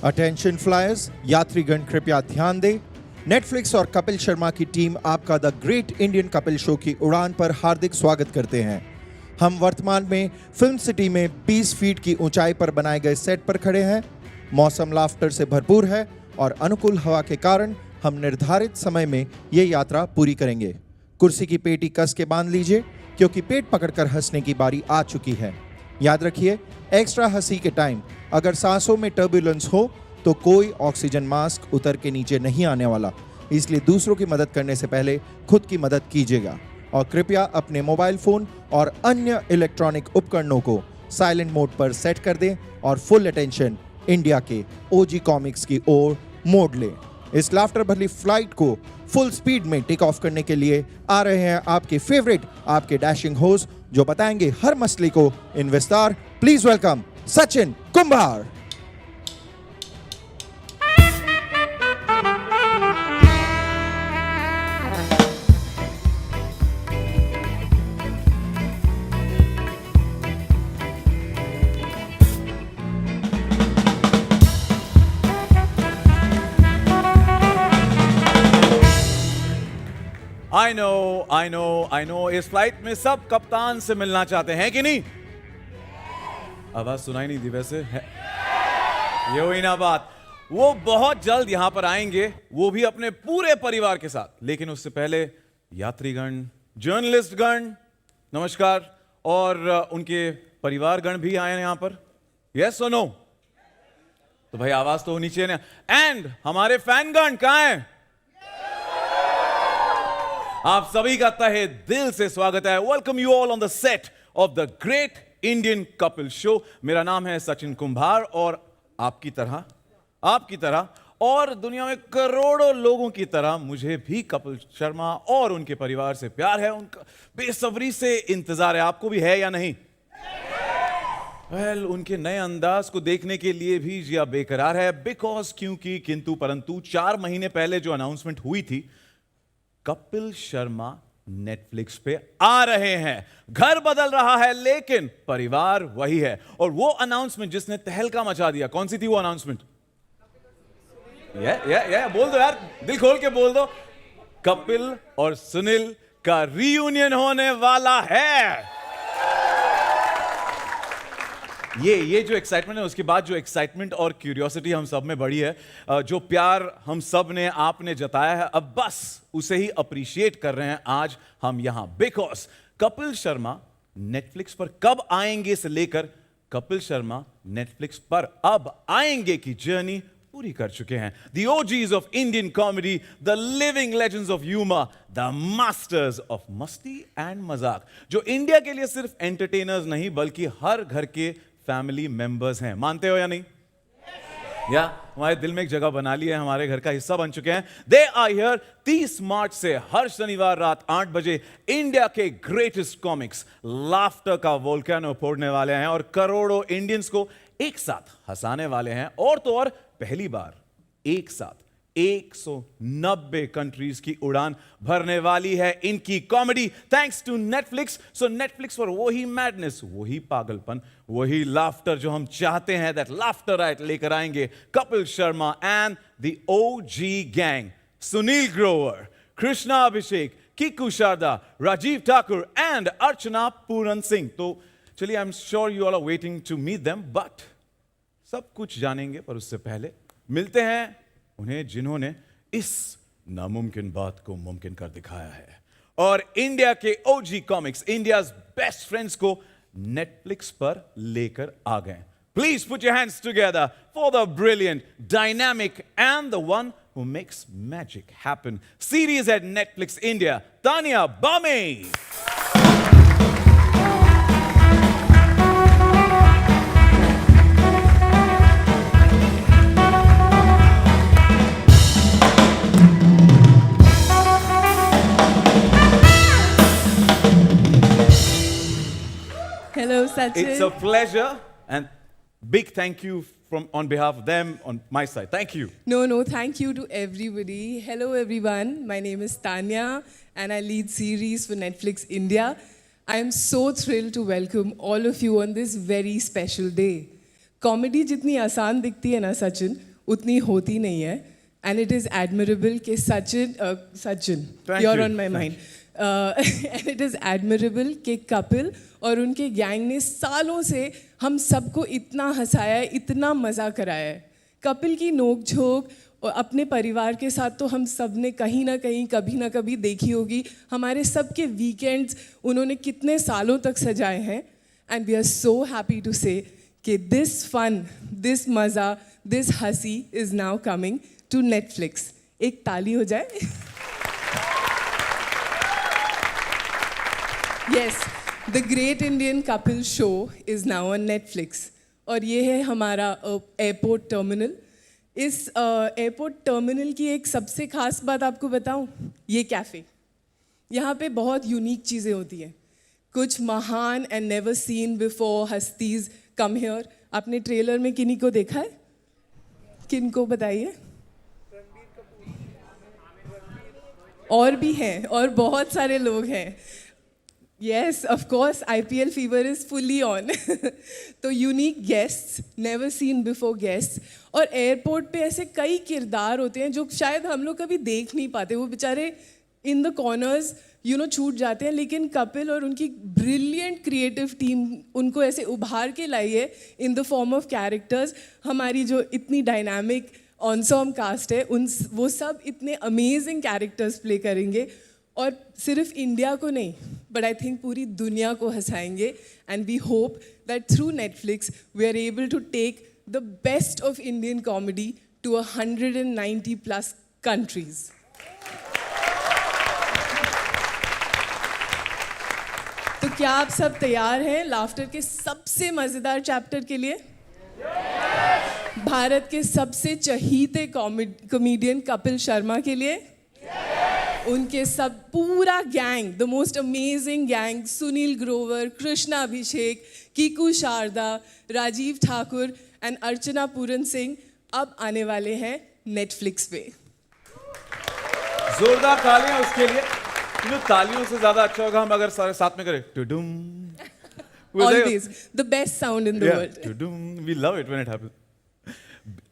Attention flyers, यात्रीगण कृपया ध्यान दें। नेटफ्लिक्स और कपिल शर्मा की टीम आपका the great Indian Kapil show की उड़ान पर हार्दिक स्वागत करते हैं। हम वर्तमान में फिल्म सिटी में 20 फीट की ऊंचाई पर बनाए गए सेट पर खड़े हैं। मौसम लाफ्टर से भरपूर है और अनुकूल हवा के कारण हम निर्धारित समय में ये यात्रा पूरी करेंगे। कुर्सी की पेटी कस के बांध लीजिए क्योंकि पेट पकड़कर हंसने की बारी आ चुकी है। याद रखिए, एक्स्ट्रा हंसी के टाइम अगर सांसों में टर्बुलेंस हो तो कोई ऑक्सीजन मास्क उतर के नीचे नहीं आने वाला, इसलिए दूसरों की मदद करने से पहले खुद की मदद कीजिएगा और कृपया अपने मोबाइल फोन और अन्य इलेक्ट्रॉनिक उपकरणों को साइलेंट मोड पर सेट कर दें और फुल अटेंशन इंडिया के ओजी कॉमिक्स की ओर मोड़ लें। इस लाफ्टर भरी फ्लाइट को फुल स्पीड में टेक ऑफ करने के लिए आ रहे हैं आपके फेवरेट, आपके डैशिंग होस्ट जो बताएंगे हर मसले को इन विस्तार। Please welcome Sachin Kumbhar. I know, इस फ्लाइट में सब कप्तान से मिलना चाहते हैं कि नहीं? आवाज सुनाई नहीं दी वैसे है। ये हुई ना बात। वो बहुत जल्द यहां पर आएंगे, वो भी अपने पूरे परिवार के साथ। लेकिन उससे पहले यात्रीगण, जर्नलिस्टगण, नमस्कार, और उनके परिवारगण भी आए हैं यहां पर। यस और नो? तो भाई आवाज तो होनी चाहिए ना। एंड हमारे फैनगण कहां हैं? आप सभी का तहे दिल से स्वागत है। Welcome you all on the set of the great Indian Kapil show. मेरा नाम है सचिन कुंभार और आपकी तरह और दुनिया में करोड़ों लोगों की तरह मुझे भी कपिल शर्मा और उनके परिवार से प्यार है। उनका बेसब्री से इंतजार है। आपको भी है या नहीं? उनके नए अंदाज को देखने के लिए भी जिया बेकरार है। बिकॉज क्योंकि किंतु परंतु 4 महीने पहले जो अनाउंसमेंट हुई थी, कपिल शर्मा नेटफ्लिक्स पे आ रहे हैं। घर बदल रहा है लेकिन परिवार वही है। और वो अनाउंसमेंट जिसने तहलका मचा दिया, कौन सी थी वो अनाउंसमेंट? बोल दो यार, दिल खोल के बोल दो। कपिल और सुनील का रीयूनियन होने वाला है। ये जो एक्साइटमेंट है, उसके बाद जो एक्साइटमेंट और क्यूरियोसिटी हम सब में बढ़ी है, जो प्यार हम सब ने आपने जताया है, अब बस उसे ही अप्रिशिएट कर रहे हैं आज हम यहां। बिकॉज कपिल शर्मा नेटफ्लिक्स पर कब आएंगे से लेकर कपिल शर्मा नेटफ्लिक्स पर अब आएंगे की जर्नी पूरी कर चुके हैं। The OGs of Indian comedy, the living legends of humour, the masters of मस्ती एंड मजाक, जो इंडिया के लिए सिर्फ एंटरटेनर्स नहीं बल्कि हर घर के फैमिली मेंबर्स हैं। मानते हो या नहीं? या हमारे दिल में एक जगह बना ली है, हमारे घर का हिस्सा बन चुके हैं। दे आर हियर 30 मार्च से हर शनिवार रात 8 बजे इंडिया के ग्रेटेस्ट कॉमिक्स लाफ्टर का वोल्केनो फोड़ने वाले हैं और करोड़ों इंडियंस को एक साथ हंसाने वाले हैं। और तो और पहली बार एक साथ 190 कंट्रीज की उड़ान भरने वाली है इनकी comedy, thanks to Netflix. So Netflix पर वही मैडनेस, वही पागलपन, वही लाफ्टर जो हम चाहते हैं, दैट लाफ्टर राइट लेकर आएंगे Kapil Sharma and the OG gang, Sunil Grover, Krishna Abhishek, Kiku Sharda, Rajiv Thakur and Archana Puran Singh. तो चलिए, I am sure you all are waiting to meet them, but सब कुछ जानेंगे पर उससे पहले मिलते हैं उन्हें जिन्होंने इस नामुमकिन बात को मुमकिन कर दिखाया है और इंडिया के OG comics, India's best friends को नेटफ्लिक्स पर लेकर आ गए। Please put your hands together for the brilliant, dynamic and the one who makes magic happen series at Netflix India, Tanya Bami. Hello, Sachin. It's a pleasure and big thank you on behalf of them on my side. Thank you. No, thank you to everybody. Hello, everyone. My name is Tanya and I lead series for Netflix India. I am so thrilled to welcome all of you on this very special day. Comedy जितनी आसान दिखती है ना सचिन, उतनी होती नहीं है. And it is admirable कि Sachin, Thank you're you. on my mind. And it is admirable कि कपिल और उनके गैंग ने सालों से हम सबको इतना हंसाया है, इतना मज़ा कराया है. कपिल की नोक झोंक और अपने परिवार के साथ तो हम सब ने कहीं ना कहीं कभी ना कभी देखी होगी. हमारे सबके वीकेंड्स उन्होंने कितने सालों तक सजाए हैं. And we are so happy to say कि दिस फन, दिस मज़ा, दिस हंसी is now coming to Netflix. एक ताली हो जाए. Yes, the Great Indian Couple Show is now on Netflix. और ये है हमारा एयरपोर्ट टर्मिनल. इस एयरपोर्ट टर्मिनल की एक सबसे खास बात आपको बताऊं, ये कैफ़े. यहाँ पे बहुत यूनिक चीज़ें होती हैं. कुछ महान एंड नेवर सीन बिफोर हस्तीज कम हियर. आपने ट्रेलर में किन्हीं को देखा है? किन को बताइए? और भी हैं, और बहुत सारे लोग हैं. Yes, of course, IPL fever is fully on. तो unique guests, never seen before guests. और एयरपोर्ट पे ऐसे कई किरदार होते हैं जो शायद हम लोग कभी देख नहीं पाते. वो बेचारे इन द कॉर्नर्स छूट जाते हैं. लेकिन कपिल और उनकी ब्रिलियंट क्रिएटिव टीम उनको ऐसे उभार के लाई है in the form of characters. हमारी जो इतनी डायनामिक ऑनसॉम कास्ट है, वो सब इतने अमेजिंग कैरेक्टर्स प्ले करेंगे. और सिर्फ इंडिया को नहीं, बट आई थिंक पूरी दुनिया को हंसाएंगे. And we hope that through Netflix we are able to take the best of Indian comedy to 190+ countries. तो क्या आप सब तैयार हैं लाफ्टर के सबसे मज़ेदार चैप्टर के लिए? भारत के सबसे चहीते कॉमेडियन कपिल शर्मा के लिए? उनके सब पूरा gang, the most amazing gang, Sunil Grover, Krishna Abhishek, Kiku Sharda, Rajiv Thakur and Archana Puran Singh अब आने वाले हैं नेटफ्लिक्स पे. जोरदार तालियां उसके लिए. तालियों से ज्यादा अच्छा होगा हम अगर सारे साथ में करें. टुडुम. Always the best sound in the world. टुडुम. We love it when it happens.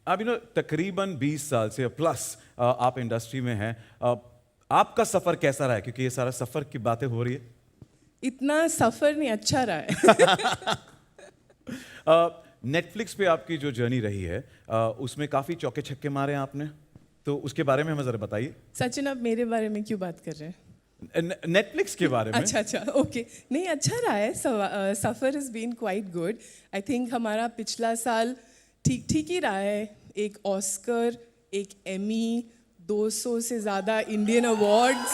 अब तकरीबन 20 साल से प्लस आप इंडस्ट्री में हैं. आपका सफर कैसा रहा है? क्योंकि ये सारा सफर की बातें हो रही है. इतना सफर नहीं, अच्छा रहा है. नेटफ्लिक्स पे आपकी जो जर्नी रही है उसमें काफी चौके छक्के मारे हैं आपने, तो उसके बारे में हमें जरा बताइए. सचिन, आप मेरे बारे में क्यों बात कर रहे हैं? नेटफ्लिक्स के बारे में. अच्छा, ओके. नहीं, अच्छा रहा है. Safar is been quite good. I think हमारा पिछला साल ठीक ही रहा है. एक ऑस्कर, एक एमी, 200 से ज़्यादा इंडियन अवार्ड्स.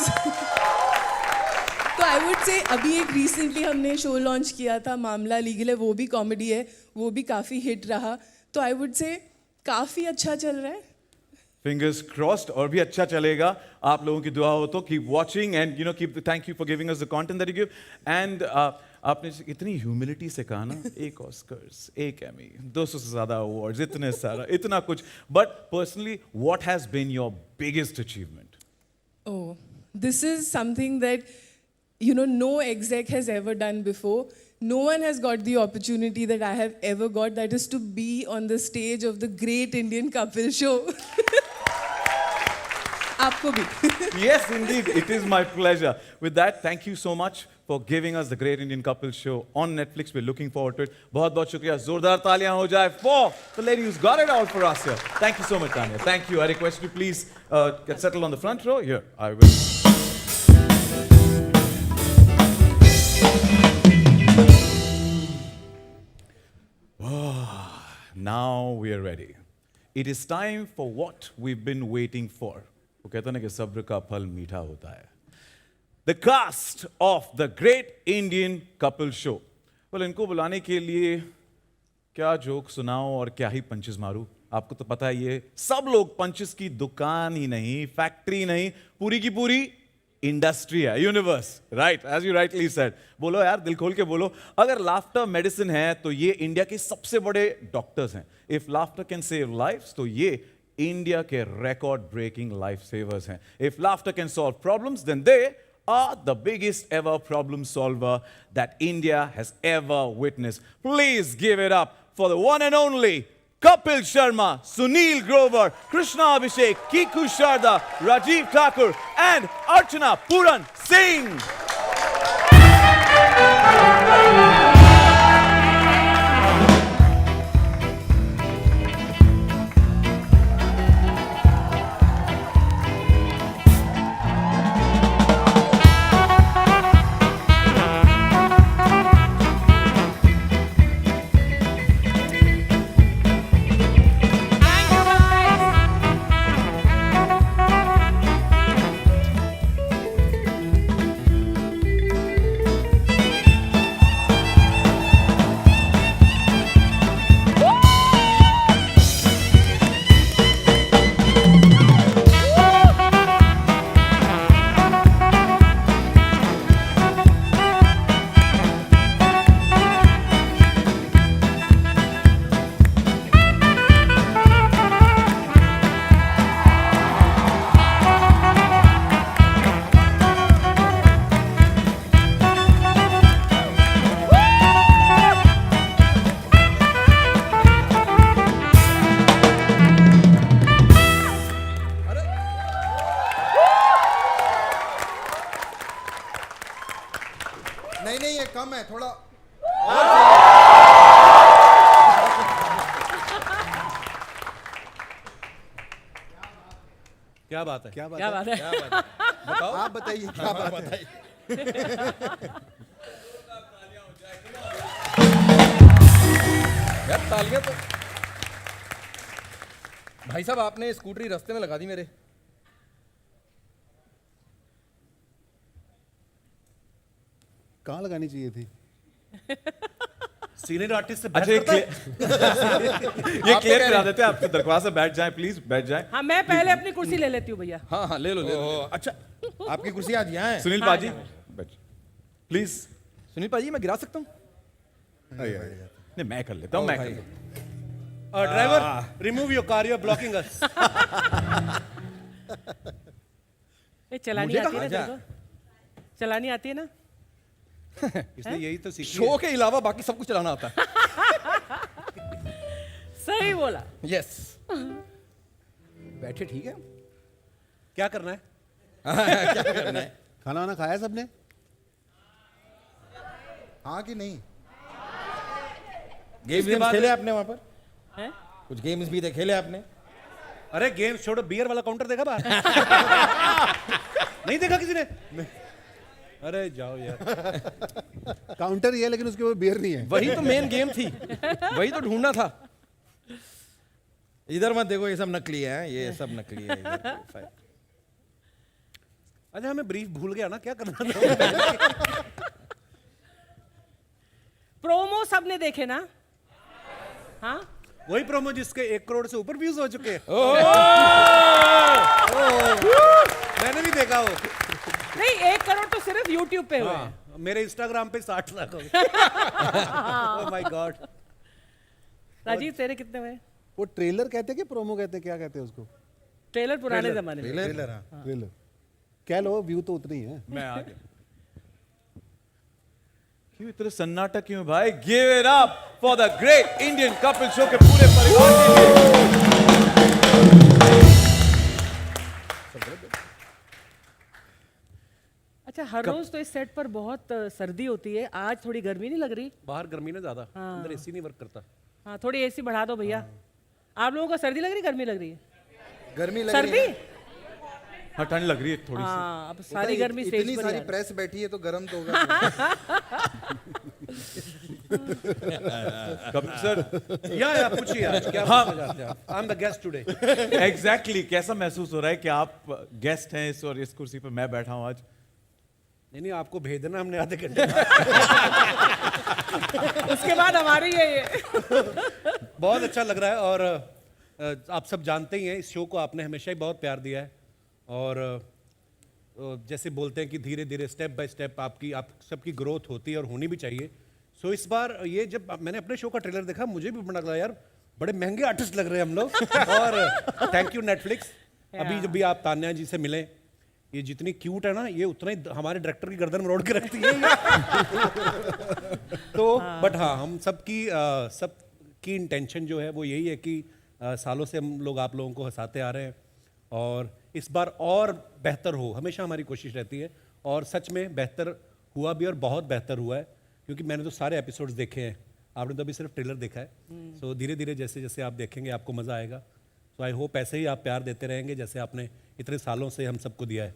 तो आई वुड से अभी एक रिसेंटली हमने शो लॉन्च किया था, मामला लीगल है, वो भी कॉमेडी है, वो भी काफ़ी हिट रहा. तो आई वुड से काफ़ी अच्छा चल रहा है. फिंगर्स क्रॉस्ड, और भी अच्छा चलेगा. आप लोगों की दुआ हो तो keep watching and keep. Thank you for giving us the content that you give. And आपने इतनी ह्यूमिलिटी से कहा ना, एक ऑस्कर्स, एक एमी, 200 से ज्यादा अवार्ड्स, इतने सारा, इतना कुछ. But personally what has been your biggest achievement? Oh, this is something that no exec has ever done before. No one has got the opportunity that I have ever got, that is to be on the stage of the Great Indian Couple Show. आपको भी. Yes, indeed, it is my pleasure. With that, thank you so much for giving us the Great Indian Couple Show on Netflix. We're looking forward to it. बहुत शुक्रिया. जोरदार तालियां हो जाए for the lady who's got it all for us here. Thank you so much, Tanya. Thank you. I request you please get settled on the front row. Here, I will. Now we are ready. It is time for what we've been waiting for. वो कहते हैं ना कि सब्र का फल मीठा होता है. The cast of the Great Indian Couple Show. Well, इनको बुलाने के लिए क्या जोक सुनाऊं और क्या ही पंचेस मारूं. आपको तो पता है ये सब लोग पंचेस की दुकान ही नहीं, फैक्ट्री नहीं, पूरी की पूरी इंडस्ट्री है, universe. Right, as you rightly said. बोलो यार, दिल खोल के बोलो. अगर लाफ्टर मेडिसिन है तो ये इंडिया के सबसे बड़े डॉक्टर्स हैं. If laughter can save lifes तो ये इंडिया के रिकॉर्ड ब्रेकिंग लाइफ सेवर्स हैं. If laughter can solve problems then they are the biggest ever problem solver that India has ever witnessed. Please give it up for the one and only Kapil Sharma, Sunil Grover, Krishna Abhishek, Kiku Sharda, Rajiv Thakur, and Archana Puran Singh. नहीं ये कम है थोड़ा। क्या बात है? क्या बात क्या है? बात है? क्या बात है? बताओ। आप बताइए क्या बात है? यार तालियां तो भाई साहब आपने स्कूटरी रास्ते में लगा दी मेरे। कहाँ लगानी चाहिए थी? सीनियर आर्टिस्ट से अच्छा, ये क्लियर करा देते हैं। आपकी दरख्वास्त है, बैठ जाएं प्लीज, बैठ जाएं। हाँ, मैं पहले अपनी कुर्सी ले लेती हूँ भैया। हाँ हाँ ले लो ले लो। अच्छा आपकी कुर्सी आज यहाँ है। सुनील हाँ, पाजी, हाँ। बैठ प्लीज। सुनील पाजी मैं गिरा सकता हूँ? नहीं, मैं कर लेता हूँ, मैं कर लेता हूँ। Driver remove your car, you are blocking us. ये चलानी मुझे आती है ना कहाँ तेरे को? चलानी आती है ना? इसने यही तो सीखी शो के अलावा बाकी सब कुछ चलाना आता है। सही बोला। यस बैठे ठीक है। क्या करना है? क्या करना है? खाना वाना खाया सबने? हाँ कि नहीं? गेम्स खेले आपने वहां पर? हैं? कुछ गेम्स भी थे खेले आपने? अरे गेम छोड़ो, बियर वाला काउंटर देखा बाहर? नहीं देखा किसी ने? अरे जाओ यार। काउंटर ये है लेकिन उसके ऊपर बियर नहीं है। वही तो मेन गेम थी, वही तो ढूंढना था। इधर मत देखो, ये सब नकली है, ये सब नकली है इधर। अच्छा हमें ब्रीफ भूल गया ना, क्या करना था? प्रोमो सबने देखे ना? हाँ, वही प्रोमो जिसके 1 करोड़ से ऊपर व्यूज हो चुके हैं। मैंने भी देखा वो। नहीं 1 करोड़ तो सिर्फ YouTube पे हुए हैं। हाँ, मेरे इंस्टाग्राम पे 60 लाख हो गए। Oh my God. राजीव तेरे कितने हुए? वो ट्रेलर कहते हैं कि प्रोमो कहते हैं, क्या कहते हैं उसको? ट्रेलर पुराने जमाने में। ट्रेलर हाँ। ट्रेलर कह लो, व्यू तो उतने ही है। मैं आ गया। क्यों इतना सन्नाटा क्यों भाई? Give it up for the great Indian Kapil show के पूरे परिवार के लिए। अच्छा, हर रोज तो इस सेट पर बहुत सर्दी होती है, आज थोड़ी गर्मी नहीं लग रही? बाहर गर्मी ना ज्यादा, अंदर एसी नहीं वर्क करता। हाँ, थोड़ी एसी बढ़ा दो भैया। आप लोगों को सर्दी लग रही, गर्मी लग रही है? गर्मी लग सर्दी? रही है। हाँ, ठंड लग रही है थोड़ी सी। हाँ, अब सारी गर्मी स्टेज इतनी पर सारी ही आ रही है। प्रेस बैठी है तो गर्म तो होगा। कपिल सर, या पूछिए आज क्या पूछना चाहते हैं आप? I am the guest today. Exactly कैसा महसूस हो रहा है कि आप गेस्ट हैं इस और इस कुर्सी पर मैं बैठा हूं आज? नहीं आपको भेज देना हमने आधे घंटे। उसके बाद हमारी है ये। बहुत अच्छा लग रहा है और आप सब जानते ही हैं इस शो को आपने हमेशा ही बहुत प्यार दिया है और जैसे बोलते हैं कि धीरे धीरे स्टेप बाय स्टेप आप सबकी ग्रोथ होती है और होनी भी चाहिए। सो इस बार ये जब मैंने अपने शो का ट्रेलर देखा मुझे भी बड़ा लगा यार बड़े महंगे आर्टिस्ट लग रहे हैं हम लोग। और थैंक यू नेटफ्लिक्स। अभी जब भी आप तान्या जी से मिले, ये जितनी क्यूट है ना ये उतना ही हमारे डायरेक्टर की गर्दन मरोड़ के रखती है। तो बट हाँ हम सबकी सब की इंटेंशन जो है वो यही है कि सालों से हम लोग आप लोगों को हंसाते आ रहे हैं और इस बार और बेहतर हो, हमेशा हमारी कोशिश रहती है और सच में बेहतर हुआ भी और बहुत बेहतर हुआ है, क्योंकि मैंने तो सारे एपिसोड्स देखे हैं, आपने तो अभी सिर्फ ट्रेलर देखा है। सो धीरे धीरे जैसे जैसे आप देखेंगे आपको मज़ा आएगा। सो आई होप ऐसे ही आप प्यार देते रहेंगे जैसे आपने इतने सालों से हम सबको दिया है।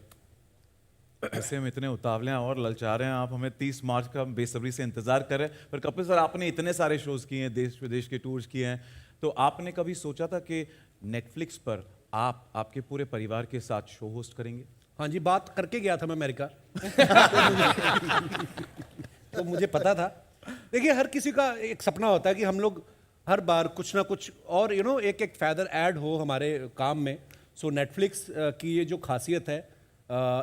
ऐसे हम इतने उतावले हैं और ललचा रहे हैं, आप हमें 30 मार्च का बेसब्री से इंतजार कर रहे हैं। पर कपिल सर, आपने इतने सारे शोज किए हैं, देश विदेश के टूर्स किए हैं, तो आपने कभी सोचा था कि नेटफ्लिक्स पर आप आपके पूरे परिवार के साथ शो होस्ट करेंगे? हाँ जी, बात करके गया था मैं अमेरिका। तो मुझे पता था। देखिए, हर किसी का एक सपना होता है कि हम लोग हर बार कुछ ना कुछ और एक एक फैदर ऐड हो हमारे काम में। सो नेटफ्लिक्स की ये जो खासियत है,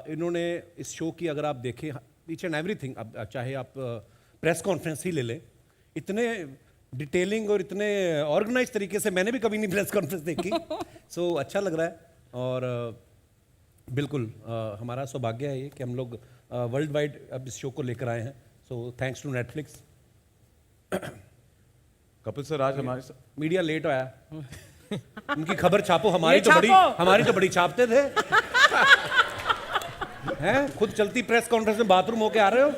इन्होंने इस शो की अगर आप देखें ईच एंड एवरीथिंग, अब चाहे आप प्रेस कॉन्फ्रेंस ही ले लें, इतने डिटेलिंग और इतने ऑर्गेनाइज तरीके से मैंने भी कभी नहीं प्रेस कॉन्फ्रेंस देखी। सो अच्छा लग रहा है और बिल्कुल हमारा सौभाग्य है ये कि हम लोग वर्ल्ड वाइड अब इस शो को लेकर आए हैं। So thanks to Netflix. Kapil sir, आज हमारे साथ मीडिया लेट आया, उनकी खबर छापो, हमारी ये तो बड़ी छापते थे। हैं, खुद चलती प्रेस कॉन्फ्रेंस में बाथरूम होके आ रहे हो।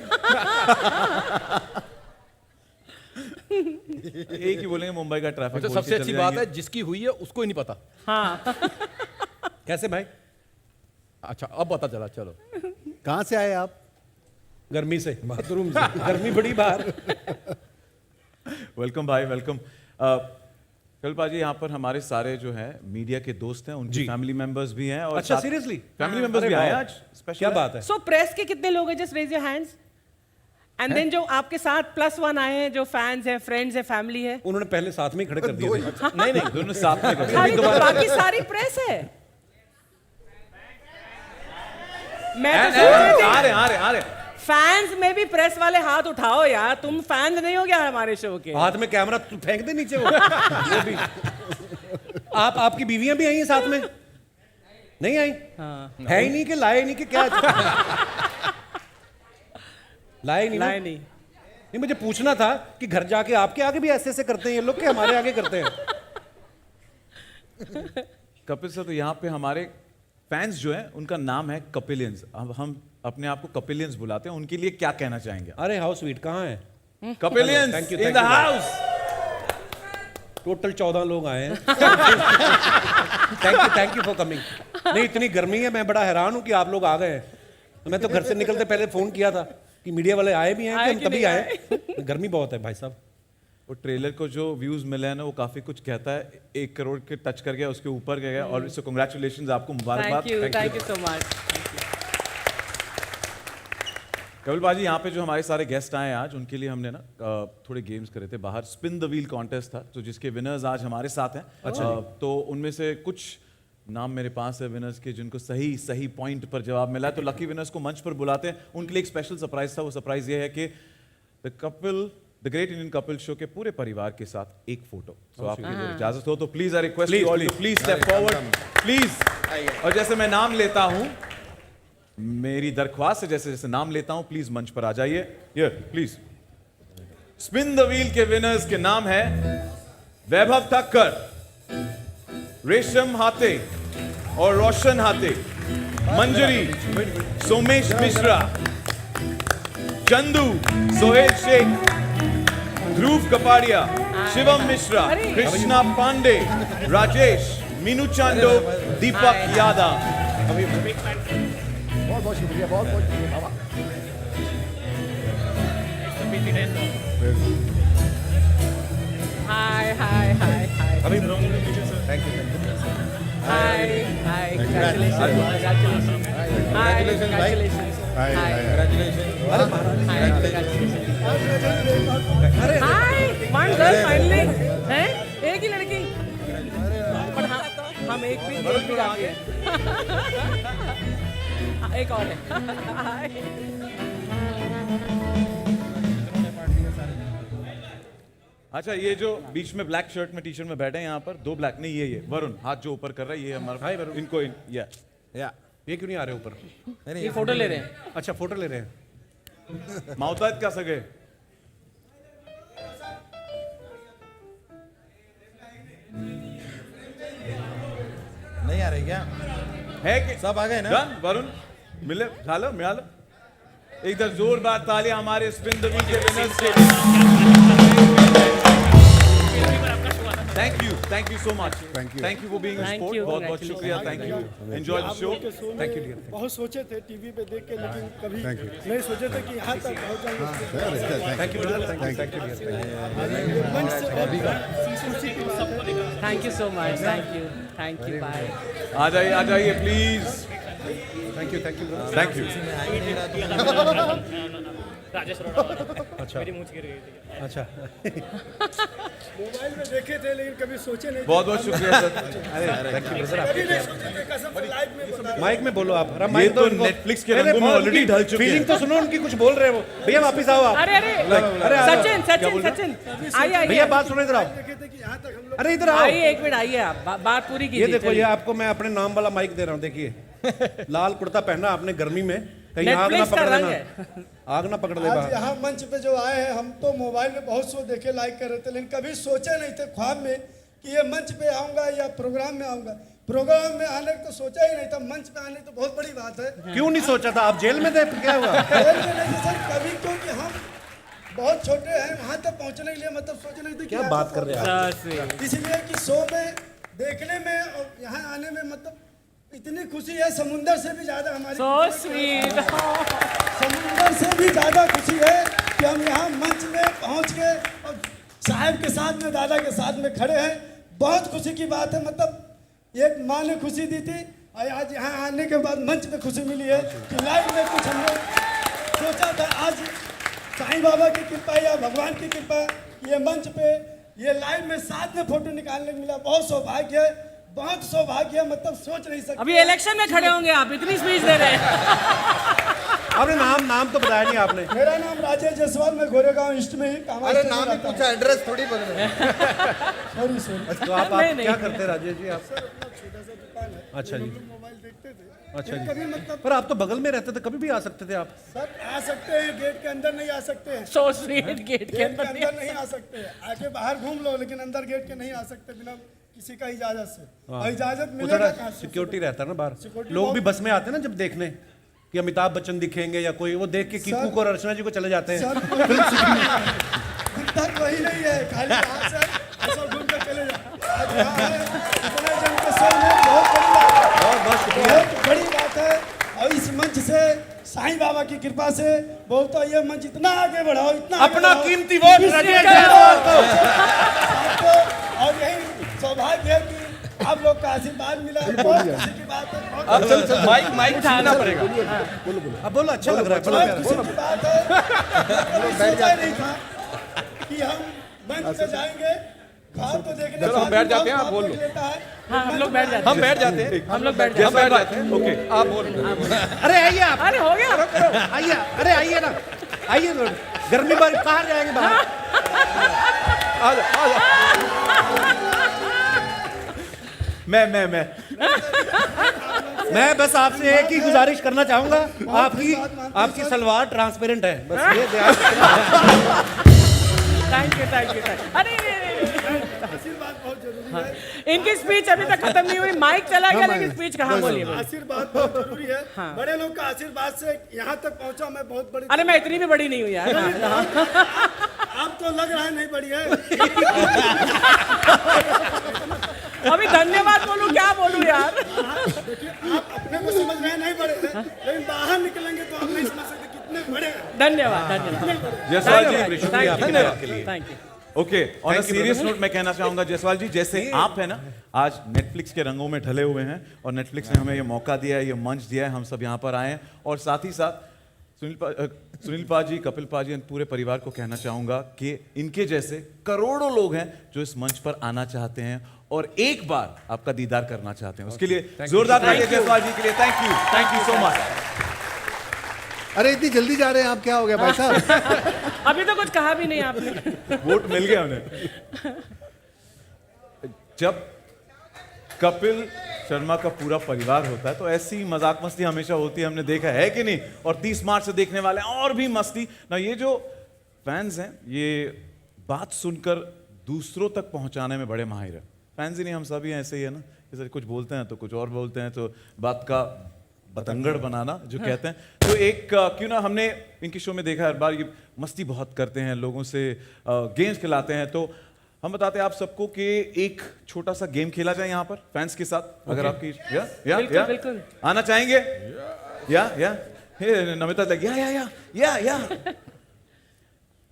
एक ही बोलेंगे, मुंबई का ट्रैफिक। तो सबसे अच्छी बात है जिसकी हुई है उसको ही नहीं पता। हाँ। कैसे भाई? अच्छा, अब पता चला। चलो, कहाँ से आए आप? गर्मी से, बाथरूम से। गर्मी बड़ी बाहर। वेलकम भाई, वेलकम। कपिल पाजी, यहाँ पर हमारे सारे जो हैं मीडिया के दोस्त हैं, उनकी फैमिली मेंबर्स भी हैं। और अच्छा, सीरियसली? फैमिली मेंबर्स भी आए आज स्पेशल। क्या बात है? सो प्रेस के कितने लोग हैं? Just raise your hands. And then जो आपके साथ +1 आए हैं, जो फैंस हैं, फ्रेंड्स हैं, फैमिली है। उन्होंने पहले साथ में ही खड़े कर दिए थे। नहीं, दोनों साथ में कर खाली तो बाकी सारी प्रेस है। मैं तो सोच रही थी आ रहे। फैंस में भी प्रेस वाले हाथ उठाओ यार, तुम फैन नहीं हो गया हमारे शो के? हाथ में कैमरा फेंक दे नीचे वो भी। आपकी बीवियां भी आई हैं साथ में? नहीं आई? हाँ। है ही नहीं कि लाए नहीं कि क्या? लाए नहीं ना? नहीं नहीं। नहीं, मुझे पूछना था कि घर जाके आपके आगे भी ऐसे ऐसे करते हैं ये लोग कि हमारे आगे करते हैं? कपिल सर, तो यहाँ पे हमारे फैंस जो हैं उनका नाम है कपिलियंस। अब हम अपने आप को कपिलियंस बुलाते हैं, उनके लिए क्या कहना चाहेंगे? अरे हाउ स्वीट, कहाँ है? कपिलियंस Thank you, in thank the you. House. Total 14 लोग आए हैं। Thank you for coming. नहीं, इतनी गर्मी है, मैं बड़ा हैरान हूं कि आप लोग आ गए हैं। तो मैं तो घर से निकलते पहले फोन किया था कि मीडिया वाले आए भी हैं कि हम तभी आए। गर्मी बहुत है भाई साहब। वो ट्रेलर को जो व्यूज मिले हैं ना, वो काफी कुछ कहता है। 1 करोड़ के टच कर गया, उसके ऊपर गया और इससे कांग्रेचुलेशंस, आपको मुबारकबाद। Thank you so much. Kapil बाजी, यहाँ पे जो हमारे सारे गेस्ट आए हैं आज, उनके लिए हमने ना थोड़े गेम्स करे थे बाहर। स्पिन द व्हील कॉन्टेस्ट था, तो जिसके विनर्स आज हमारे साथ हैं। अच्छा। तो उनमें से कुछ नाम मेरे पास है विनर्स के, जिनको सही पॉइंट पर जवाब मिला है। तो लकी विनर्स को मंच पर बुलाते हैं। उनके लिए एक स्पेशल सरप्राइज था। वो सरप्राइज ये है कि the great Indian Kapil show के पूरे परिवार के साथ एक फोटो। तो आपकी अगर इजाजत हो तो please I request you all to please step forward, please. और जैसे मैं नाम लेता हूं, मेरी दरख्वास्त है, जैसे जैसे नाम लेता हूं, प्लीज मंच पर आ जाइए। Here please. Spin the wheel के विनर्स के नाम है वैभव ठक्कर, रेशम हाथे और रोशन हाथे, मंजरी, सोमेश मिश्रा, चंदू, सोहेल शेख, ध्रुव कपाड़िया, शिवम मिश्रा, कृष्णा पांडे, राजेश, मीनू चांडो, दीपक यादव। बहुत बहुत शुक्रिया, बहुत बहुत शुक्रिया बाबा। हाय हाय हाय हाय अभी thank you. Hi hi congratulations hi congratulations hi hi one girl finally है, एक ही लड़की। पर हम एक भी आगे एक और है। अच्छा, ये जो बीच में ब्लैक शर्ट में टी शर्ट में बैठे हैं यहाँ पर, 2 ब्लैक नहीं, ये वरुण हाथ जो ऊपर कर रहा है, ये हमारा भाई वरुण। इनको या ये क्यों नहीं आ रहे ऊपर? ये फोटो ले रहे हैं। अच्छा, फोटो ले रहे हैं। माउताद का सगे रहे क्या? है कि सब आ गए ना? डन वरुण मिले झालं मिळालं एक बार जोरदार तालियां हमारे स्पिन द व्हील के विनर्स के thank you so much thank you for being Thank sport you, बहुत बहुत शुक्रिया thank you enjoy the show thank you dear बहुत सोचे थे टीवी पे देख के लेकिन कभी नहीं सोचे थे कि यहाँ तक पहुँच जाएंगे। Thank you thank you dear मंच से खुशी की बात है। Thank you so much thank you bye आ जाइए please thank you thank you अच्छा मोबाइल में देखे थे लेकिन कभी सोचे नहीं थे। बहुत बहुत शुक्रिया सर कभी नहीं सोचे थे कसम से लाइव में बता माइक में बोलो आप अरे ये माइक तो Netflix के रंगों में already ढल चुके हैं। फीलिंग तो सुनो उनकी कुछ बोल रहे हैं वो भैया वापस आओ आप अरे अरे सचिन आइए भैया बात सुनो इधर आओ देखे थे कि यहाँ तक हम लोग अरे इधर आओ आइए एक मिनट आइए आप बात पूरी ये कीजिए देखो ये आपको मैं अपने नाम वाला माइक दे रहा हूँ देखिए लाल कुर्ता पहना आपने गर्मी में कहीं आग ना Netflix का पकड़ रंग लेना आग ना पकड़ ले आज बाहर यहाँ मंच पे जो आए हैं हम तो मोबाइल में बहुत शो देखे लाइक कर रहे थे लेकिन कभी सोचे नहीं थे ख्वाब में कि ये मंच पे आऊंगा या प्रोग्राम में आऊंगा। प्रोग्राम में आने को तो सोचा ही नहीं था, मंच पे आने तो बहुत बड़ी बात है। क्यों नहीं सोचा था आप जेल में थे क्या हुआ जेल में नहीं सर कभी, क्योंकि हम बहुत छोटे हैं, वहाँ तक पहुँचने के लिए मतलब सोचे नहीं थे कि क्या यहाँ बात तक कर रहे हैं आप इसलिए कि शो में देखने में और यहाँ आने में मतलब इतनी खुशी है, समुंदर से भी ज्यादा हमारी सो स्वीट समुंदर से भी ज्यादा खुशी है कि हम यहाँ मंच में पहुँच के और साहब के साथ में दादा के साथ में खड़े हैं। बहुत खुशी की बात है, मतलब एक माँ ने खुशी दी थी और आज यहाँ आने के बाद मंच पे खुशी मिली है कि लाइव में कुछ हम लोग सोचा था। आज साईं बाबा की कृपा या भगवान की कृपा ये मंच पे ये लाइव में साथ में फोटो निकालने को मिला, बहुत सौभाग्य है, बहुत सौभाग्य है, मतलब सोच नहीं सकते। अभी इलेक्शन में खड़े होंगे आप, इतनी स्पीच दे रहे हैं आपने नाम तो बताया नहीं आपने मेरा नाम राजेश जायसवाल, मैं गोरेगांव ईस्ट में ही अरे नाम ही पूछा, एड्रेस थोड़ी बदले। Sorry sorry. तो आप नहीं, नहीं। क्या करते हैं राजेश जी आप छोटा सा दुकान है, अच्छा जी मोबाइल देखते थे। अच्छा जी कभी मतलब पर आप तो बगल में रहते थे कभी भी आ सकते थे आप सर आ सकते हैं, गेट के अंदर नहीं आ सकते हैं, सो स्वीट गेट के गेट के अंदर अंदर नहीं आ सकते हैं, आके बाहर घूम लो लेकिन अंदर गेट के नहीं आ सकते बिना किसी का इजाजत से। और इजाजत वो मिलेगा थोड़ा कहाँ से? सिक्योरिटी रहता है ना बाहर Security लोग भी बहुत- बस में आते हैं ना जब देखने कि अमिताभ बच्चन दिखेंगे या कोई वो देख के कीकू को और अर्चना जी को चले जाते हैं सर दिक्कत वही नहीं है, खाली यहाँ से ऐसा घूम कर चले जाओ। आज यहाँ है, इतने जन के शो में बहुत बड़ी बात है, बहुत शुक्रिया बहुत बड़ी बात है। और इस मंच से साईं बाबा की कृपा से बहुत ये मंच इतना आगे बढ़ाओ, इतना आगे अपना बढ़ाओ। कीमती वोट किसी राजेश का जायसवाल को। आपको और यही सौभाग्य है कि आप लोग का आशीर्वाद मिला है, बहुत खुशी की बात है, बहुत माइक छीनना पड़ेगा अब बोलो अच्छा लग रहा है बोलो यार, खुशी की बात है। कभी सोचा नहीं था कि हम मंच पे जाएंगे, ख्वाब तो देखने चलो, हम बैठ जाते हैं, आप बोल लो। लेता है। हाँ हम लोग बैठ जाते हम बैठ जाते हैं हैं हम लोग बैठ हम जाते बैठ जाते हैं ओके आप बोल अरे आइए आप हैं अरे हो गया आइए अरे आइए ना आइए तो। गर्मी बार कहाँ जाएंगे बाहर आ जा मैं बस आपसे एक ही गुजारिश करना चाहूंगा आपकी सलवार ट्रांसपेरेंट है बस ये ध्यान थैंक यू अरे आशीर्वाद बहुत जरूरी है, इनकी स्पीच अभी तक खत्म नहीं हुई, माइक चला गया लेकिन स्पीच कहाँ बोलिए आशीर्वाद बहुत जरूरी है। बड़े लोग का आशीर्वाद से यहाँ तक पहुँचा मैं, बहुत बड़ी। अरे मैं इतनी भी बड़ी नहीं हूँ यार आप तो लग रहा है नहीं बड़ी है। अभी धन्यवाद बोलूं क्या बोलूं यार देखिए आप अपने को समझ रहे हैं नहीं बड़े हैं, लेकिन बाहर निकलेंगे तो आप नहीं समझ सकते कितने बड़े हैं। धन्यवाद जयसवाल जी शुक्रिया धन्यवाद के लिए thank you okay on a serious note मैं कहना चाहूंगा जयसवाल जी जैसे आप है ना आज नेटफ्लिक्स के रंगों में ढले हुए हैं और नेटफ्लिक्स ने हमें ये मौका दिया है, ये मंच दिया है, हम सब यहाँ पर आए हैं और साथ ही साथ सुनील पा जी, कपिल पा जी, पूरे परिवार को कहना चाहूंगा कि इनके जैसे करोड़ों लोग हैं जो इस मंच पर आना चाहते हैं और एक बार आपका दीदार करना चाहते हैं। उसके लिए जोरदार तालियां जयसवाल जी के लिए। Thank you so much. अरे इतनी जल्दी जा रहे हैं आप, क्या हो गया भाई साहब? अभी तो कुछ कहा भी नहीं आपने वोट मिल गया उन्हें। जब कपिल शर्मा का पूरा परिवार होता है तो ऐसी मजाक मस्ती हमेशा होती है, हमने देखा है कि नहीं, और 30 मार्च से देखने वाले हैं और भी मस्ती ना। ये जो फैंस हैं ये बात सुनकर दूसरों तक पहुंचाने में बड़े माहिर हैं। फैंस ही नहीं, हम सभी ऐसे ही है ना, जैसे कुछ बोलते हैं तो कुछ और बोलते हैं, तो बात का बतंगड़ बनाना जो कहते हैं। तो एक क्यों ना, हमने इनके शो में देखा हर बार ये मस्ती बहुत करते हैं, लोगों से गेम्स खिलाते हैं, तो हम बताते हैं आप सबको कि एक छोटा सा गेम खेला जाए यहाँ पर फैंस के साथ। अगर आपकी बिल्कुल। आना चाहेंगे? नमिता लग या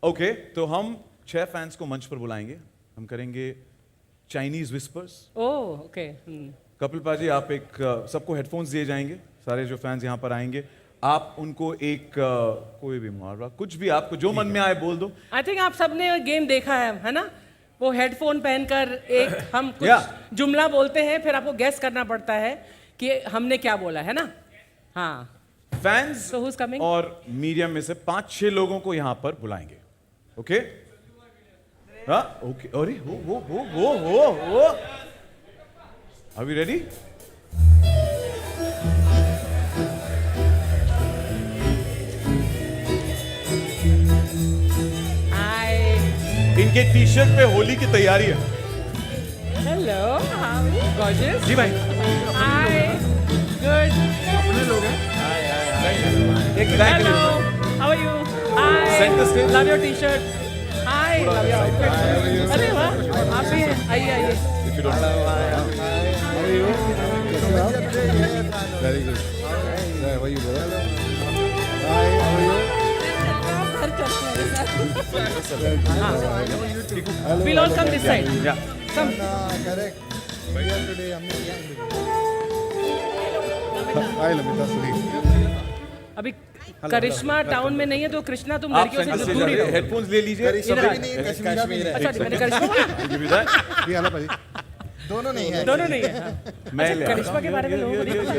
ओके, तो हम 6 फैंस को मंच पर बुलाएंगे, हम करेंगे Chinese whispers. Oh okay. Kapil पाजी, आप एक सबको हेडफोन्स दिए जाएंगे, सारे जो फैंस यहाँ पर आएंगे, आप उनको एक कोई भी मुहावरा, कुछ भी आपको जो मन में आए बोल दो। आई थिंक आप सबने गेम देखा है ना? वो हेडफोन पहनकर एक हम कुछ जुमला बोलते हैं, फिर आपको गेस करना पड़ता है कि हमने क्या बोला है ना? हाँ। Fans So who's coming? और मीडियम में से 5-6 लोगों को यहाँ पर बुलाएंगे। ओके? हाँ, ओके। अरे वो Are we ready? हाय। इनके टी शर्ट पे होली की तैयारी है। Hello, how are you? Gorgeous. जी भाई। हाय। गुड। अपने लोग हैं। एक hello, how are you? Hi. Center stage. Love your t shirt. Hi, love your outfit. अरे वाह, आप भी हैं। आइए। If you don't very good. वही We'll all come this side. Yeah. Come. Correct. Today हमने हाय लमिता सुनील। अभी करिश्मा टाउन में नहीं है, तो कृष्णा तुम लड़कियों से दूर ही रहो। हेडफोन्स ले लीजिए। इधर आ। अच्छा, मैंने करिश्मा बोला? ये आला भाई। दोनों नहीं है। दोनों नहीं है। हाँ। मैं अच्छा, करिश्मा के बारे में लोगों को नहीं पता।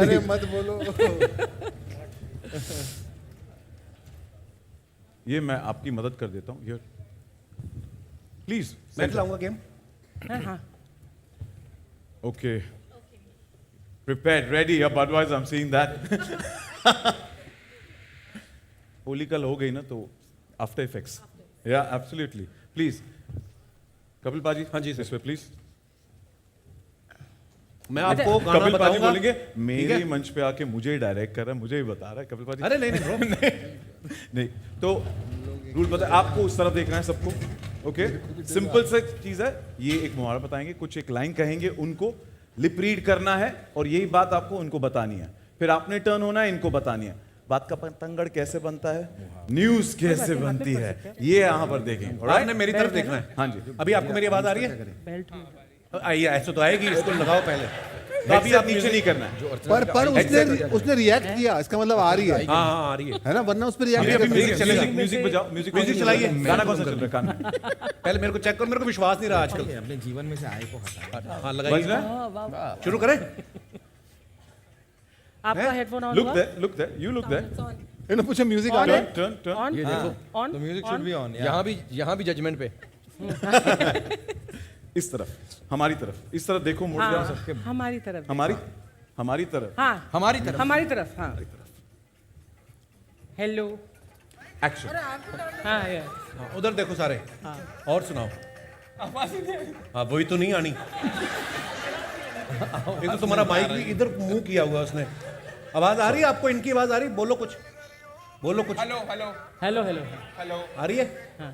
अरे मत बोलो। ये मैं आपकी मदद कर देता हूँ। प्लीज मैं खिलाऊंगा गेम। हाँ। ओके, prepared, ready, अब otherwise I'm seeing that. Holi कल हो गई ना, तो आफ्टर इफेक्ट्स। या एब्सोल्युटली, प्लीज कपिल पाजी। हाँ जी, इस पे प्लीज। मैं आपको गाना कपिल पाजी बताऊंगा। बोलेंगे, मेरे मंच पे आके मुझे ही डायरेक्ट कर रहा है, मुझे ही बता रहा है कपिल पाजी। अरे नहीं ब्रो। नहीं, तो रूल पता है आपको, उस तरफ देखना है सबको। ओके, सिंपल सा चीज है, ये एक मुहावरा बताएंगे, कुछ एक लाइन कहेंगे, उनको लिप रीड करना है और यही बात आपको उनको बतानी है, फिर आपने टर्न होना है, इनको बतानी है। बात का पतंगड़ कैसे बनता है, न्यूज कैसे बनती है, ये यहाँ पर देखेंगे। आपने मेरी तरफ देखना है। हाँ जी। अभी आपको मेरी आवाज आ रही है? बेल्ट में। आइए, ऐसे तो आएगी, इसको लगाओ पहले। तो अभी आप नीचे नहीं करना है। पर उसने रिएक्ट किया, इसका मतलब आ रही है। हाँ आ रही है ना, वरना उस पर रिएक्ट अभी नहीं म्यूजिक करते। चलेगा, म्यूजिक बजाओ, म्यूजिक चलाइए। गाना कौन सा चल रहा है कान में? पहले मेरे को चेक करो, मेरे को विश्वास नहीं रहा आजकल। अपने जीवन में से आय को हटा। हाँ बज लगाइए, रहा है? शुरू करें। आपका हेडफोन ऑन लुक हुआ? There, look there, you look there. इन्होंने पूछा म्यूजिक आ On रहा है? है। Turn turn. ऑन? ये देखो, ऑन? तो music should on? Be on. यहाँ भी जजमेंट पे। इस तरफ, हमारी तरफ, इस तरफ देखो, मुड़ जाओ सबके। हाँ, हमारी तरफ। हमारी तरफ। हाँ, हमारी तरफ। हमारी तरफ। हाँ। हेलो। एक्शन। हाँ, ये। हाँ, उधर देखो सारे। और सुनाओ। हाँ, वही तो नहीं आनी। एक तो तुम्हारा माइक भी इधर मुंह किया हुआ उसने। आवाज आ रही है आपको? इनकी आवाज आ रही है? बोलो कुछ, बोलो कुछ। Hello hello. आ रही है? हाँ।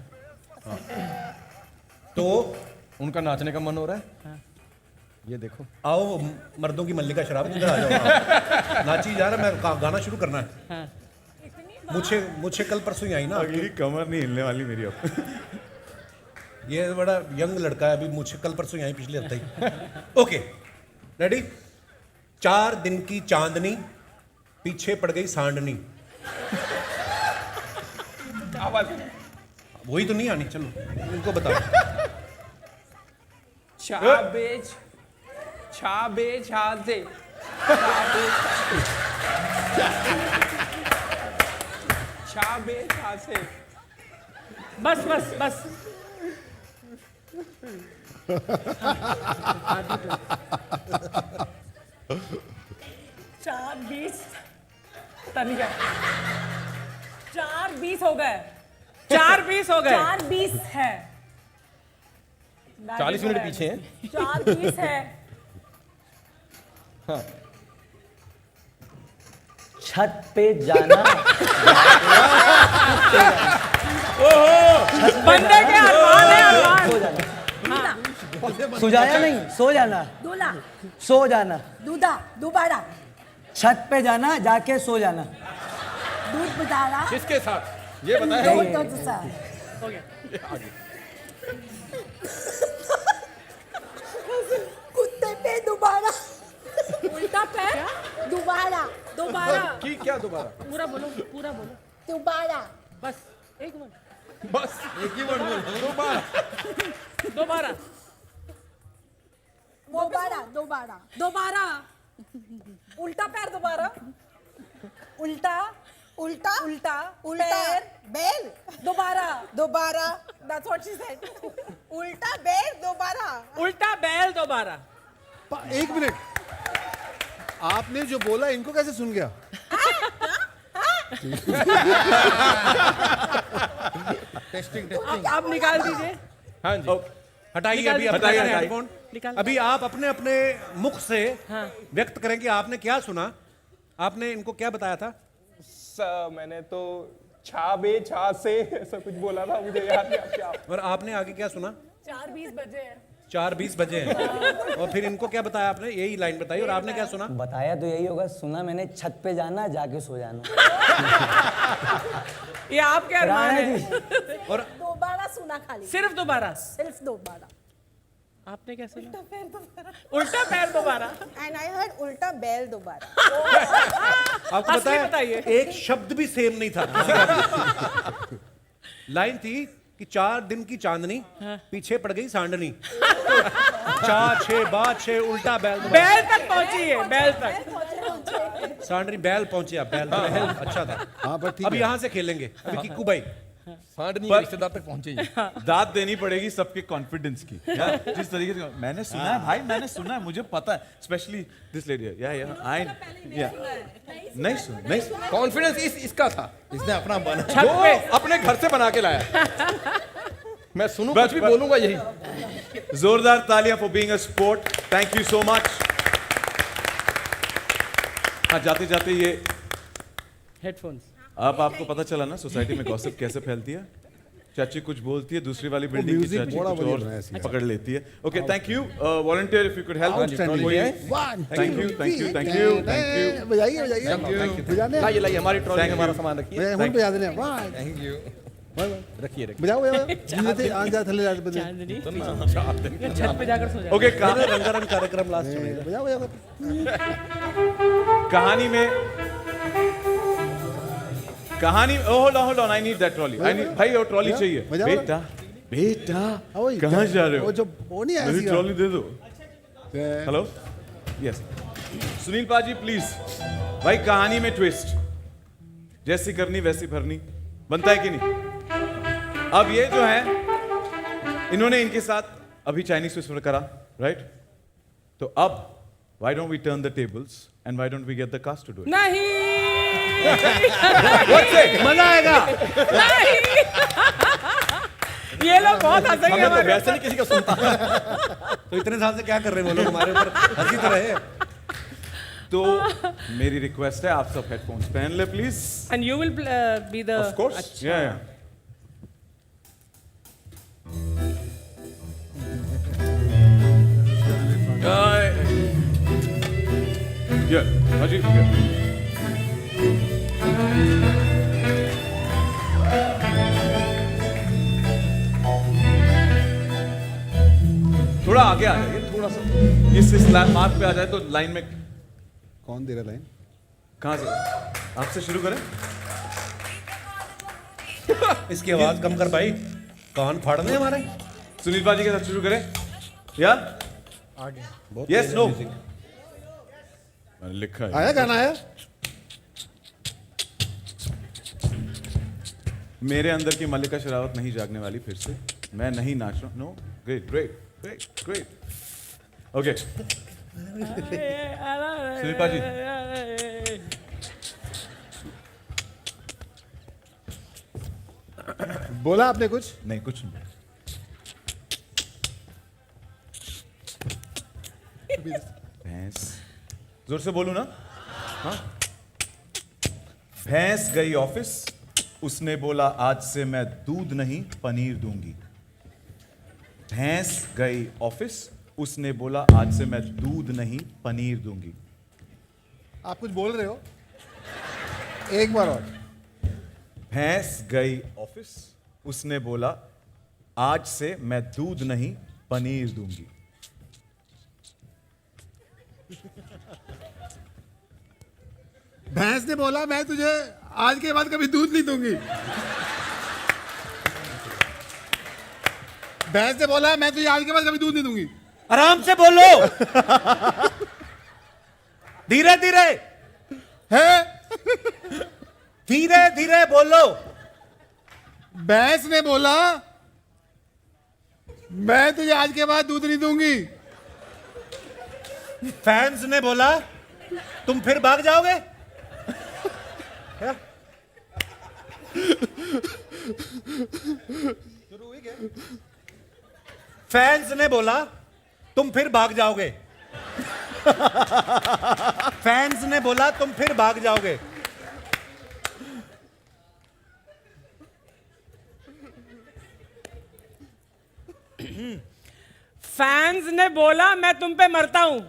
तो उनका नाचने का मन हो रहा है। ये देखो, आओ, मर्दों की मल्लिका शराब, इधर आ जाओ। नाची जा रहा है, मैं गाना शुरू करना है। हाँ। मुझे कल परसों ही आई ना। अगली कमर नहीं हिलने वाली मेरी अब। ये बड़ा यंग लड़का है, अभी मुझे कल परसों ही आई, पिछले हफ्ते ही। Okay, ready? 4 दिन की चांदनी, पीछे पड़ गई सांडनी। वही तो नहीं आनी, चलो इनको बताओ। बस बस बस। चार 20 तनिका 4 20 हो गए। 4 20 हो गए। 4 20 है। 40 मिनट पीछे हैं। 4:20 है। हाँ। छत पे जाना। बंदे के अरमान है, अरमान। सो जाना। सुजाया नहीं, सो जाना। दूल्हा, सो जाना। दूधा, दोबारा, छत पे जाना, जाके सो जाना। दूध पिलाना, किसके साथ ये बताया? दूध के साथ। हो गया। कुत्ते पे दोबारा, उल्टा पैर, दोबारा, दोबारा, की क्या दोबारा? पूरा बोलो, पूरा बोलो। दोबारा, बस एक मिनट। बस एक ही वर्ड बोल। दोबारा। दोबारा, दोबारा, दोबारा, दोबारा, उल्टा पैर दोबारा, उल्टा, उल्टा, उल्टा, उल्टा, बैल, दोबारा, दोबारा, that's what she said. उल्टा बैल दोबारा, उल्टा बैल दोबारा। एक मिनट, आपने जो बोला इनको कैसे सुन गया? टेस्टिंग आप निकाल दीजिए। हाँ जी। हटाइए अभी अपने हटाइए, हटाइए। हेडफोन। निकाल। अभी आप अपने अपने मुख से हाँ। व्यक्त करें कि आपने क्या सुना। आपने इनको क्या बताया था? मैंने तो छा बे छा से ऐसा कुछ बोला था, मुझे याद नहीं। क्या और आपने आगे क्या सुना? 4:20 बजे हैं। 4:20 बजे हैं। और फिर इनको क्या बताया आपने? यही लाइन बताई। और आपने क्या सुना? बताया तो यही होगा, सुना मैंने छत पे जाना, जाके सो जाना। ये आपके अरमान राणा है। जी। और दोबारा सुना खाली, सिर्फ दोबारा। सिर्फ दोबारा। आपने क्या सुना? उल्टा पैर दोबारा, उल्टा पैर दोबारा। and I heard उल्टा बैल दोबारा। आपको असली पता है बताइए। एक शब्द भी सेम नहीं था किसी का भी। लाइन थी कि 4 दिन की चांदनी, पीछे पड़ गई सांडनी। 4 6 बाद 6 उल्टा बैल दोबारा। बैल तक पहुंची है, बैल तक। सांडनी बैल पहुंचे आप। बैल बैल अच्छा था। हाँ पर ठीक अब है। यहाँ से खेलेंगे। अभी किक्कू भाई सांडनी पर- रिश्तेदार तक पहुंचे ही। दाद देनी पड़ेगी सबके कॉन्फिडेंस की। जिस तरीके से मैंने सुना है भाई, मैंने सुना है, मुझे पता है। स्पेशली दिस लेडी, या आई नहीं सुन। कॉन्फिडेंस इसका था, इसने अपना बना छत पे। अपने घर से बना के लाया। मैं सुनूं कुछ भी बोलूंगा यही। जोरदार तालियां for being a sport. Thank you so much. हाँ, जाते जाते ये हेडफोन्स। अब आपको पता चला ना सोसाइटी में गॉसिप कैसे फैलती है। चाची कुछ बोलती है, दूसरी वाली बिल्डिंग की म्यूजिक चाची बड़ा कुछ बढ़िया और बनाया इसने। पकड़ लेती है। Okay, thank you volunteer, if you could help. Outstanding. Thank you, thank you, thank you, thank you. बजाइए बजाइए बजाने लाइए लाइए, हमारी ट्रॉली में हमारा सामान रखिए। हम बजा देने वाह थैंक यू। रखिए रखिए। बजाओ बजाओ जीते आ जा थले जाते बजे चांदनी, छत पे जाकर सो जाए। ओके, रंगारंग कार्यक्रम लास्ट में। बजाओ बजाओ कहानी hold on, I need that trolley. I need भाई, वो ट्रॉली चाहिए। बजाओ। बेटा बेटा ओए, कहाँ जा रहे हो? वो जो वो नहीं आया मेरी सीगा। ट्रॉली दे दो। हेलो, यस सुनील पाजी प्लीज। भाई कहानी में ट्विस्ट, जैसी करनी वैसी भरनी, बनता है कि नहीं? अब ये जो है, इन्होंने इनके साथ अभी चाइनीज विस्पर करा, राइट? तो अब why don't we turn the tables and why don't we get the cast to do it? नहीं। मजा आएगा। ये लोग बहुत हंसेंगे हमें तो हमारे वैसे नहीं किसी का सुनता। तो इतने साल से क्या कर रहे हैं वो लोग हमारे ऊपर हंसी तो रहे। तो मेरी रिक्वेस्ट है, आप सब हेडफोन्स पहन ले please. And you will be the. Of course. Yeah. Yeah. Ajit, yeah. थोड़ा आगे आ जाइए, थोड़ा सा इस मार्क पे आ जाए तो लाइन में। कौन दे रहा लाइन? कहाँ से? आपसे शुरू करें? इसकी आवाज कम कर भाई, कान फाड़ने हमारे। सुनील बाजी के साथ शुरू करें या आगे यस नो? मैंने लिखा है। आया गाना आया? मेरे अंदर की मल्लिका शेरावत नहीं जागने वाली फिर से। मैं नहीं नाच रहा हूँ। No, great great great great. Okay Sunil paaji, बोला आपने कुछ? नहीं कुछ नहीं। भैंस, जोर से बोलू ना? हाँ? भैंस गई ऑफिस, उसने बोला आज से मैं दूध नहीं पनीर दूंगी। भैंस गई ऑफिस, उसने बोला आज से मैं दूध नहीं पनीर दूंगी। आप कुछ बोल रहे हो? एक बार और। भैंस गई ऑफिस, उसने बोला आज से मैं दूध नहीं पनीर दूंगी। भैंस ने बोला मैं तुझे आज के बाद कभी दूध नहीं दूंगी। भैंस ने बोला मैं तुझे आज के बाद कभी दूध नहीं दूंगी। आराम से बोलो, धीरे धीरे है? धीरे धीरे बोलो। भैंस ने बोला मैं तुझे आज के बाद दूध नहीं दूंगी। फैंस ने बोला तुम फिर भाग जाओगे। फैंस ने बोला तुम फिर भाग जाओगे। फैंस ने बोला तुम फिर भाग जाओगे। फैंस ने बोला मैं तुम पे मरता हूं।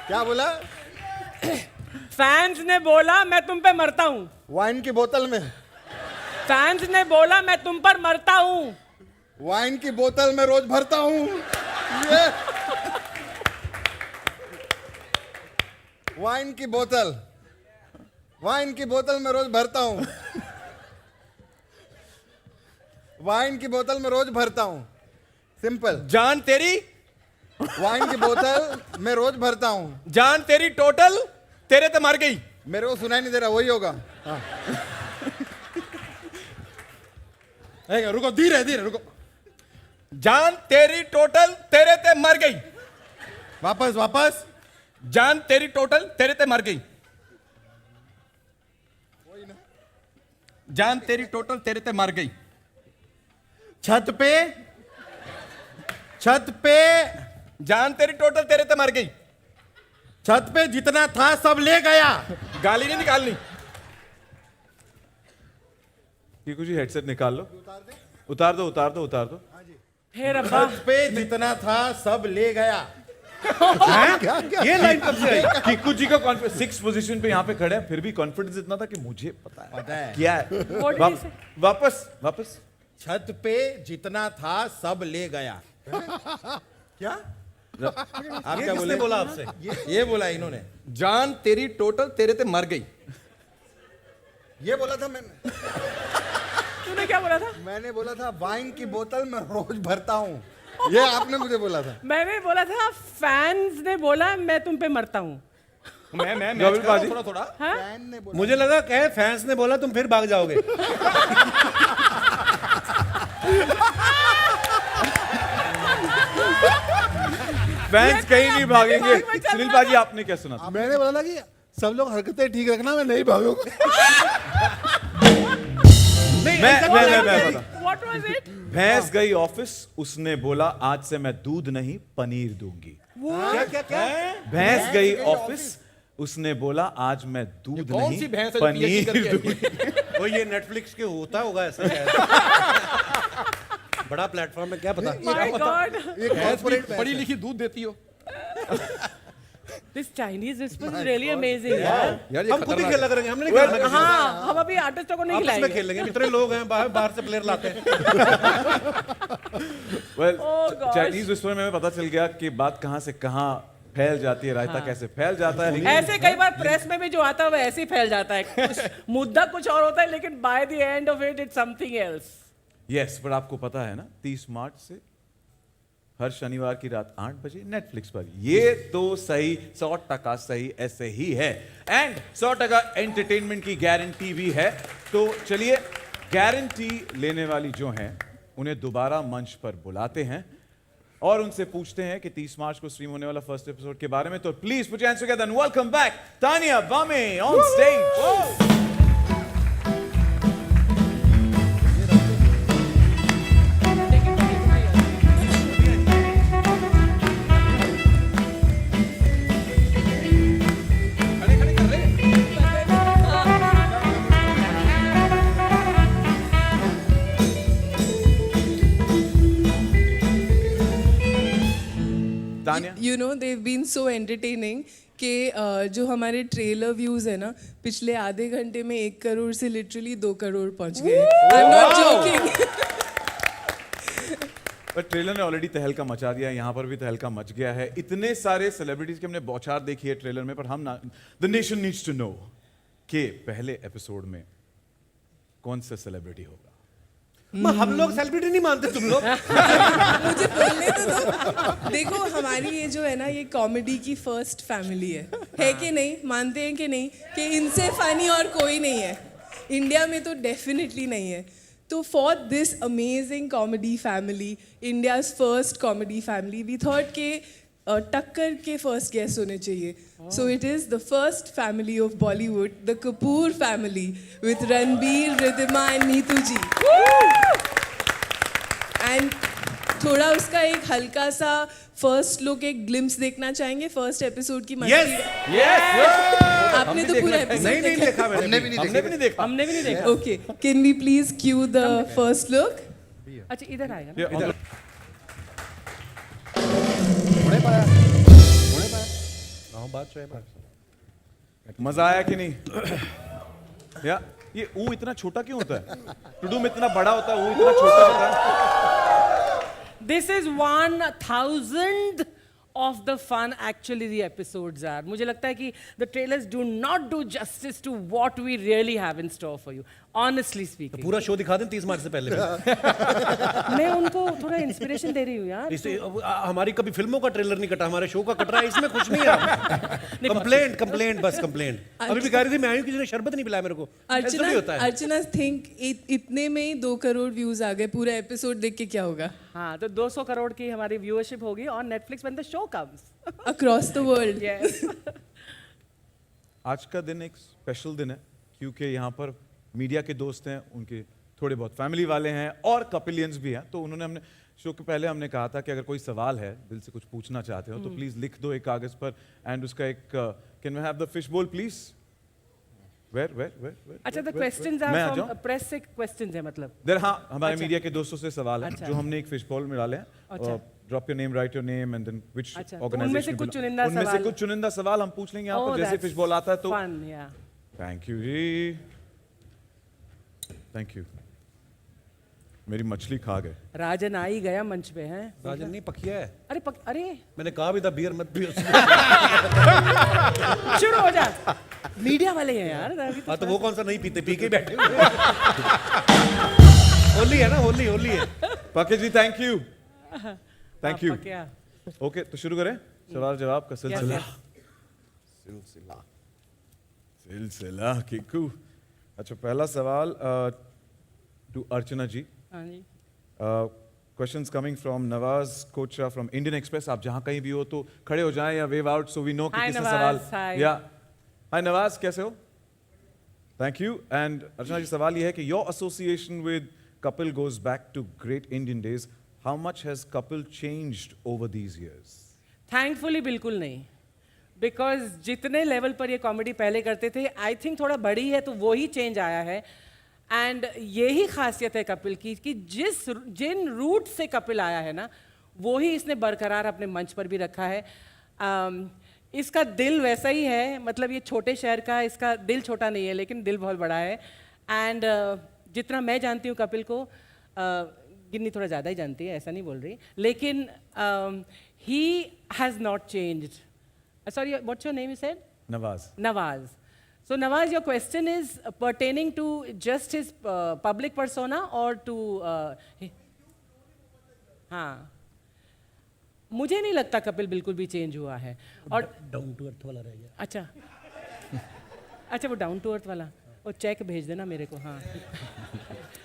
क्या बोला? फैंस ने बोला मैं तुम पे मरता हूं। वाइन की बोतल में। फैंस ने बोला मैं तुम पर मरता हूं। वाइन की बोतल में रोज भरता हूं। ये वाइन की बोतल, वाइन की बोतल में रोज भरता हूं। वाइन की बोतल में रोज भरता हूं। सिंपल। जान तेरी, वाइन की बोतल में रोज भरता हूं। जान तेरी टोटल तेरे तो मर गई। मेरे को सुनाई नहीं दे रहा, वही होगा। हाँ। रुको, धीरे धीरे रुको। जान तेरी टोटल तेरे ते मर गई। वापस वापस। जान तेरी टोटल तेरे ते मर गई। जान तेरी टोटल तेरे ते मर गई। छत पे, छत पे, जान तेरी टोटल तेरे ते मर गई। छत पे जितना था सब ले गया। गाली नहीं निकालनी। कीकू जी हेडसेट निकाल लो। उतार दो उतार दो उतार दो। हे रब्बा, छत पे जितना था सब ले गया। ये लाइन कब से आई? कीकू जी का कॉन्फिडेंस 6 पोजीशन पे यहाँ पे खड़े हैं, फिर भी कॉन्फिडेंस इतना था कि मुझे पता है क्या है। What did he say? वापस वापस। छत पे जितना था सब ले गया। क्या? आप ये क्या किसने बोले? बोला आपसे? ये बोला इन्होंने। जान तेरी टोटल तेरे ते मर गई। ये बोला था मैंने। तूने क्या बोला था? मैंने बोला था वाइन की बोतल में रोज भरता हूँ। ये आपने मुझे बोला था। मैंने बोला था फैंस ने बोला मैं तुम पे मरता हूं। मैं थोड़ा थोड़ा। हाँ? फैन ने बोला। मुझे लगा कहे फैंस ने बोला तुम फिर भाग जाओगे। फैंस कहीं नहीं भागेंगे। सुनील पाजी आपने क्या सुना था? मैंने बोला था कि सब लोग हरकतें ठीक रखना, मैं नहीं भागूंगा। मैं What was it? भैंस गई ऑफिस, उसने बोला आज से मैं दूध नहीं पनीर दूंगी। क्या क्या क्या? भैंस गई ऑफिस, उसने बोला आज मैं दूध कौन नहीं सी भैंस है जो PhD पनीर करके दूंगी। वो ये नेटफ्लिक्स के होता होगा ऐसा शायद। बड़ा प्लेटफॉर्म है, क्या पता। My God. भैंस पढ़ी लिखी दूध देती हो। This Chinese response is really amazing. यार यार हम खुद ही खेल लग रहे हैं, हमने नहीं खेलना। हाँ, हम अभी आर्टिस्टों को नहीं आपस में खिलाएंगे। खेल लेंगे, इतने लोग हैं बाहर बाहर से प्लेयर लाते हैं। Well, Oh gosh. Chinese whisper में हमें पता चल गया कि बात कहां से कहां फैल जाती है, रायता कैसे फैल जाता है। ऐसे कई बार प्रेस में भी जो आता है वो ऐसे ही फैल जाता है। मुद्दा कुछ और होता है लेकिन by the end of it it's something else. Yes, पर आपको पता है ना 30 मार्च से हर शनिवार की रात 8 बजे नेटफ्लिक्स पर। ये तो सही 100% सही ऐसे ही है, एंड 100% एंटरटेनमेंट की गारंटी भी है। तो चलिए गारंटी लेने वाली जो हैं उन्हें दोबारा मंच पर बुलाते हैं और उनसे पूछते हैं कि 30 मार्च को स्ट्रीम होने वाला फर्स्ट एपिसोड के बारे में। तो please put your hands together and welcome back Tania Bame on stage. Tanya You know, they've been so entertaining कि जो हमारे ट्रेलर व्यूज है ना, पिछले आधे घंटे में 1 करोड़ से लिटरली 2 करोड़ पहुंच गए. I'm not joking. पर ट्रेलर ने ऑलरेडी तहलका मचा दिया है, यहाँ पर भी तहलका मच गया है. इतने सारे सेलिब्रिटीज की हमने बौछार देखी है ट्रेलर में, पर हम ना the nation needs to know कि पहले एपिसोड में कौन सा सेलिब्रिटी होगा. हम लोग सेलिब्रिटी नहीं मानते तुम लोग. मुझे बोलने तो देखो, हमारी ये जो है ना, ये कॉमेडी की फर्स्ट फैमिली है कि नहीं? मानते हैं कि नहीं कि इनसे फनी और कोई नहीं है इंडिया में? तो डेफिनेटली नहीं है. तो for this amazing comedy family, India's first comedy family, we thought के टक्कर के फर्स्ट गेस्ट होने चाहिए. So it is the first family of Bollywood, the Kapoor family with Ranbir, Riddhima and Neetu ji. And थोड़ा उसका एक हल्का सा फर्स्ट लुक, एक ग्लिम्स देखना चाहेंगे फर्स्ट एपिसोड की मस्ती. आपने तो पूरा एपिसोड नहीं देखा मैंने. हमने भी नहीं देखा. Okay, can we please cue the first look? अच्छा इधर आएगा ना. ये इधर- मजा आया कि नहीं? या ये ऊ इतना छोटा क्यों होता है? टुडुम इतना बड़ा होता है, ऊ इतना छोटा होता है. This is 1,000th of the fun actually the episodes are. मुझे लगता है कि the trailers do not do justice to what we really have in store for you. Honestly speaking. पूरा शो दिखा दें 30 मार्च से पहले. मैं उनको थोड़ा इंस्पिरेशन दे रही हूँ यार. इससे हमारी कभी फिल्मों का ट्रेलर नहीं कटा, हमारे शो का कट रहा है. इसमें कुछ नहीं है. कंप्लेंट बस कंप्लेंट. अभी भी कह रही थी मैं आयु, किसी ने शरबत नहीं पिलाया मेरे को. ऐसा भी होता है. अर्चना थिंक इतने में ही 2 करोड़ व्यूज आ गए. पूरा एपिसोड देख के क्या होगा? हाँ, तो 200 करोड़ की हमारी व्यूअरशिप होगी on Netflix when the show comes. Across the world. Yes. आज का दिन एक स्पेशल दिन है क्योंकि यहाँ पर मीडिया के दोस्त हैं, उनके थोड़े बहुत फैमिली वाले हैं और कपिलियंस भी हैं. तो उन्होंने हमने शो के पहले हमने कहा था कि अगर कोई सवाल है, दिल से कुछ पूछना चाहते हो तो प्लीज लिख दो एक कागज पर. एंड उसका एक can we have the fish bowl please? Where अच्छा, the questions are from press से questions है मतलब. देर. हाँ, हमारे अच्छा. मीडिया के दोस्तों से सवाल है अच्छा. जो हमने एक फिश बॉल में डाले हैं. अच्छा. Drop your name, write your name and then which अच्छा, तो ऑर्गेनाइजेशन. उनमें से कुछ चुनिंदा उनमें से सवाल. कुछ चुनिंदा सवाल हम पूछ लेंगे यहाँ Oh, पर जैसे that's फिश बॉल आता है तो. fun, yeah. Thank you ji, thank you. मेरी मछली खा गए. राजन आ ही गया मंच पे हैं. राजन नहीं पकिया है. अरे मैंने कहा भी था बियर मत पियो. शुरू हो जा. मीडिया वाले हैं यार. हाँ तो वो कौन सा नहीं पीते, पी के बैठे हुए. होली है ना, होली है. पके जी थैंक यू. Thank you. क्या? ओके, तो शुरू करें सवाल जवाब का सिलसिला. Yes. सिलसिला किकू. अच्छा, पहला सवाल टू अर्चना जी. हाँ जी. Questions coming from Nawaz Kochra from Indian Express. आप जहां कहीं भी हो तो खड़े हो जाएं या wave out so we know कि Hi, किसने नवाज, सवाल. hi. या हाय नवाज, कैसे हो? Thank you. And Archana ji, सवाल ये है कि your association with Kapil goes back to great Indian days. How much has Kapil changed over these years? Thankfully बिल्कुल नहीं. बिकॉज जितने लेवल पर ये कॉमेडी पहले करते थे, आई थिंक थोड़ा बड़ी है तो वो ही चेंज आया है. एंड यही खासियत है कपिल की कि जिन रूट से कपिल आया है ना, वो ही इसने बरकरार अपने मंच पर भी रखा है. इसका दिल वैसा ही है, मतलब ये छोटे शहर का, इसका दिल छोटा नहीं है लेकिन दिल बहुत बड़ा है. एंड जितना मैं जानती हूँ कपिल को, गिन्नी थोड़ा ज़्यादा ही जानती है, ऐसा नहीं बोल रही, लेकिन he has not changed. Sorry, what's your name you said? Nawaz. Nawaz. So Nawaz, your question is pertaining to just his public persona or to... हाँ. मुझे नहीं लगता कपिल बिल्कुल भी चेंज हुआ है. और डाउन टू अर्थ वाला रह गया. अच्छा. अच्छा, वो डाउन टू अर्थ वाला. वो चेक भेज देना मेरे को. हाँ.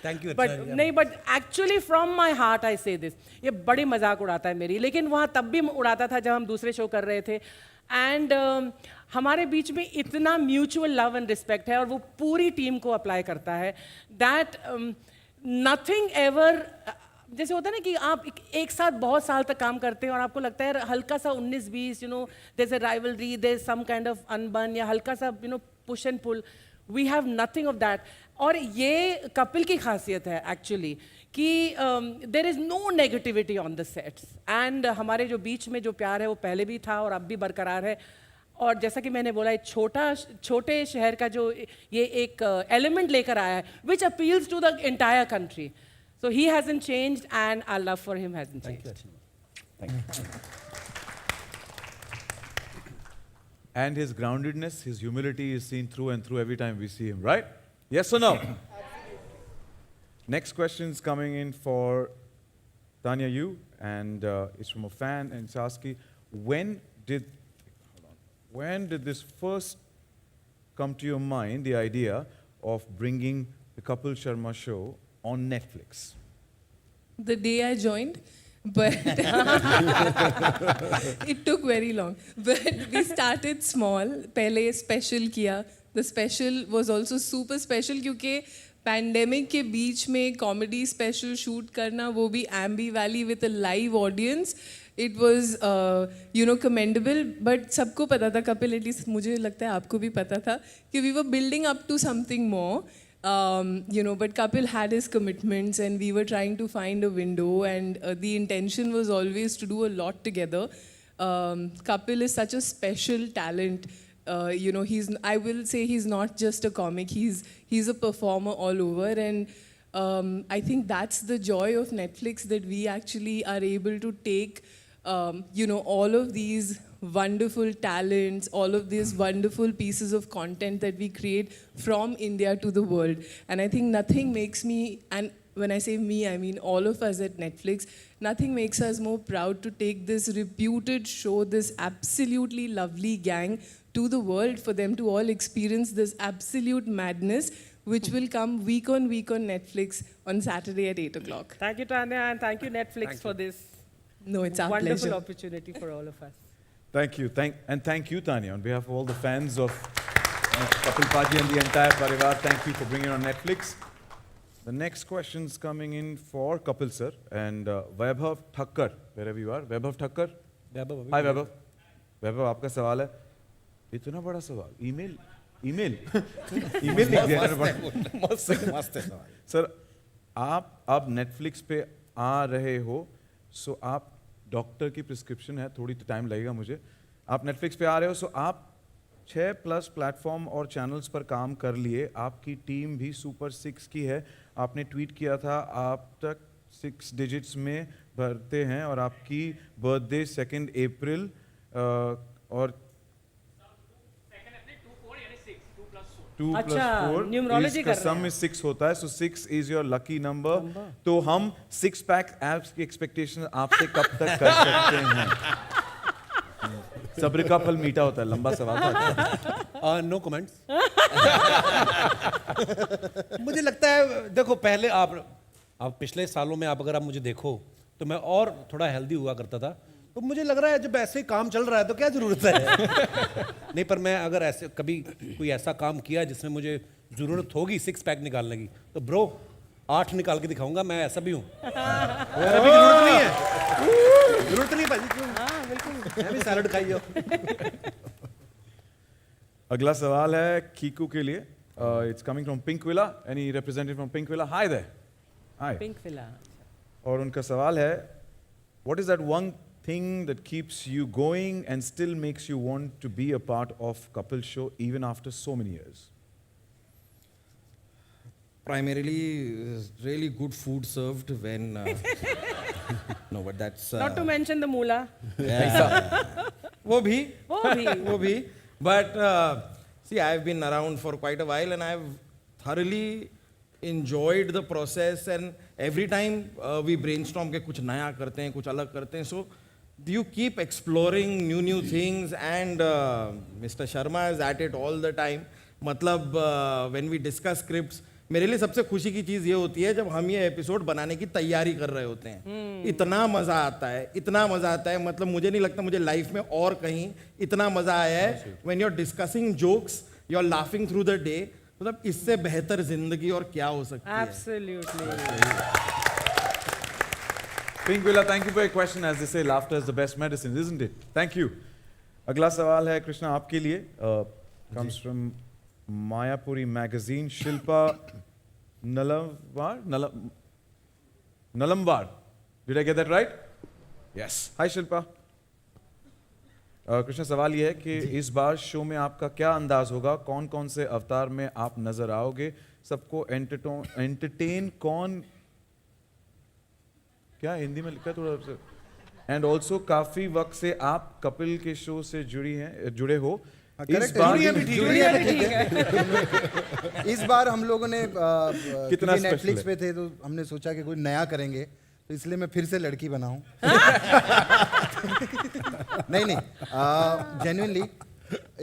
Thank you. बट नहीं, but actually from my heart I से दिस. ये बड़ी मजाक उड़ाता है मेरी, लेकिन वहाँ तब भी उड़ाता था जब हम दूसरे शो कर रहे थे. एंड हमारे बीच में इतना म्यूचुअल लव एंड रिस्पेक्ट है और वो पूरी टीम को अप्लाई करता है. दैट नथिंग एवर, जैसे होता है ना कि आप एक साथ बहुत साल तक काम करते हैं और आपको लगता है हल्का सा 19-20, you know, there is a rivalry, there is some kind of अनबन या हल्का सा, you know, push and pull. We have nothing of that. और ये कपिल की खासियत है एक्चुअली कि there is no negativity on the sets and हमारे जो बीच में जो प्यार है वो पहले भी था और अब भी बरकरार है। और जैसा कि मैंने बोला, एक छोटे शहर का जो ये एक एलिमेंट लेकर आया है which appeals to the entire country, so he hasn't changed and our love for him hasn't changed. And his groundedness, his humility is seen through and through every time we see him, right? Yes or no? Next question is coming in for Tanya Yu, and it's from a fan, and it's asking, when did this first come to your mind, the idea of bringing the Kapil Sharma show on Netflix? The day I joined, but it took very long. But we started small. पहले special किया. The special was also super special क्योंकि pandemic के बीच में comedy special shoot करना, वो भी Ambi Valley with a live audience. It was, commendable. But सबको पता था, कपिल, at least मुझे लगता है आपको भी पता था कि we were building up to something more. But Kapil had his commitments and we were trying to find a window, and the intention was always to do a lot together. Kapil is such a special talent. I will say he's not just a comic, he's a performer all over, and I think that's the joy of Netflix, that we actually are able to take all of these wonderful talents, all of these wonderful pieces of content that we create from India to the world. And I think nothing makes me, and when I say me, I mean all of us at Netflix, nothing makes us more proud to take this reputed show, this absolutely lovely gang, to the world, for them to all experience this absolute madness, which will come week on Netflix on Saturday at 8 o'clock. Thank you, Tanya, and thank you, Netflix, for this No, it's our wonderful pleasure. opportunity for all of us. Thank you. Thank you, Tanya, on behalf of all the fans of Kapil Paji and the entire Parivar. Thank you for bringing it on Netflix. The next question is coming in for Kapil sir and Vaibhav Thakkar, wherever you are. Vaibhav Thakkar. Hi, Vaibhav. Vaibhav, आपका सवाल है. इतना बड़ा सवाल. Email लिख दिया. मस्त है सवाल. सर, आप अब नेटफ्लिक्स पे आ रहे हो, सो आप डॉक्टर की प्रिस्क्रिप्शन है, थोड़ी तो टाइम लगेगा मुझे. आप नेटफ्लिक्स पे आ रहे हो, सो आप 6+ प्लेटफॉर्म और चैनल्स पर काम कर लिए. आपकी टीम भी सुपर 6 की है. आपने ट्वीट किया था आप तक 6 डिजिट्स में भरते हैं, और आपकी बर्थडे 2 अप्रैल और 2 + 4 न्यूमरोलॉजी कर रहे सम में 6 होता है, सो 6 इज योर लकी नंबर. तो हम 6 पैक एप्स की एक्सपेक्टेशन आपसे कब तक कर सकते हैं? सब्र का फल मीठा होता है. लंबा सवाल था. No comments. मुझे लगता है, देखो, पहले आप पिछले सालों में अगर आप मुझे देखो तो मैं और थोड़ा हेल्दी हुआ करता था. तो मुझे लग रहा है जब ऐसे काम चल रहा है तो क्या जरूरत है. नहीं, पर मैं अगर ऐसे कभी कोई ऐसा काम किया जिसमें मुझे जरूरत होगी 6 पैक निकालने की, तो ब्रो 8 निकाल के दिखाऊंगा. मैं ऐसा भी हूँ. अभी जरूरत नहीं है. जरूरत नहीं भाई. क्यों? बिल्कुल. मैं भी सैलड खाई जाओ. अगला सवाल है कीकू के लिए. It's coming from Pink Villa. Any representative from Pink Villa? Hi there. Hi. Pink Villa. और उनका सवाल है, what is that one thing that keeps you going and still makes you want to be a part of Kapil show even after so many years? Primarily, really good food served when. No, but that's. Not to mention the moolah. वो भी. But see, I've been around for quite a while and I've thoroughly enjoyed the process, and every time we brainstorm के कुछ नया करते हैं, कुछ अलग करते हैं. So you keep exploring new things, and Mr. Sharma is at it all the time. मतलब when we discuss scripts, मेरे लिए सबसे खुशी की चीज़ ये होती है जब हम ये एपिसोड बनाने की तैयारी कर रहे होते हैं. इतना मज़ा आता है, मतलब मुझे नहीं लगता मुझे लाइफ में और कहीं इतना मज़ा आया है. when you're discussing jokes, you're laughing through the day. मतलब इससे बेहतर जिंदगी और क्या हो सकती है. Absolutely. Pink Villa, thank you for your question. As they say, laughter is the best medicine, isn't it? Thank you. अगला सवाल है कृष्णा आपके लिए. Comes from Mayapuri magazine. Shilpa Nalamwar. Did I get that right? Yes. Hi Shilpa. Krishna, सवाल यह है कि इस बार शो में आपका क्या अंदाज होगा, कौन कौन से अवतार में आप नजर आओगे, सबको एंटरटेन कौन, क्या हिंदी में लिखा है थोड़ा, एंड ऑल्सो काफी वक्त से आप कपिल के शो से जुड़े हो। इस बार हम लोगों ने कितना नेटफ्लिक्स पे थे तो हमने सोचा कि कोई नया करेंगे, तो इसलिए मैं फिर से लड़की बनाऊं। नहीं जेन्युइनली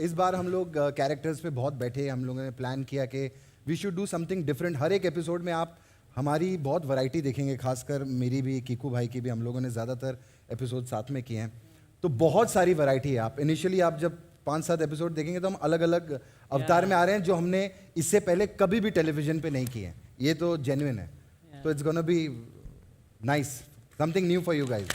इस बार हम लोग कैरेक्टर्स पे बहुत बैठे, हम लोगों ने प्लान किया कि we should do something different. हर एक एपिसोड में आप हमारी बहुत वैरायटी देखेंगे, खासकर मेरी भी, कीकू भाई की भी, हम लोगों ने ज़्यादातर एपिसोड साथ में किए हैं, तो बहुत सारी वैरायटी है। आप इनिशियली आप जब 5-7 एपिसोड देखेंगे तो हम अलग अलग अवतार में आ रहे हैं जो हमने इससे पहले कभी भी टेलीविजन पे नहीं किए हैं। ये तो जेन्युइन है, तो it's gonna be nice, something new for you guys.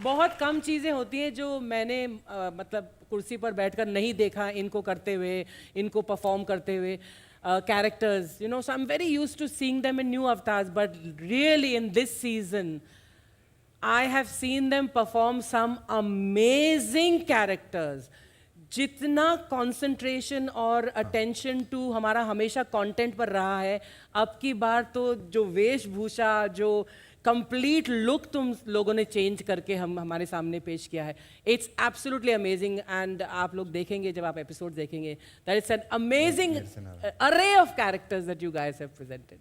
बहुत कम चीज़ें होती हैं जो मैंने मतलब कुर्सी पर बैठकर नहीं देखा इनको करते हुए, इनको परफॉर्म करते हुए, characters, you know, so I'm very used to seeing them in new avatars, but really in this season I have seen them perform some amazing characters. जितना कंसंट्रेशन और अटेंशन टू हमारा हमेशा कंटेंट पर रहा है, अब की बार तो जो वेशभूषा, जो कंप्लीट लुक तुम लोगों ने चेंज करके हमारे सामने पेश किया है, इट्स एब्सोल्युटली अमेजिंग। एंड आप लोग देखेंगे जब आप एपिसोड देखेंगे, दैट इट्स एन अमेजिंग अरे of characters that you guys have presented.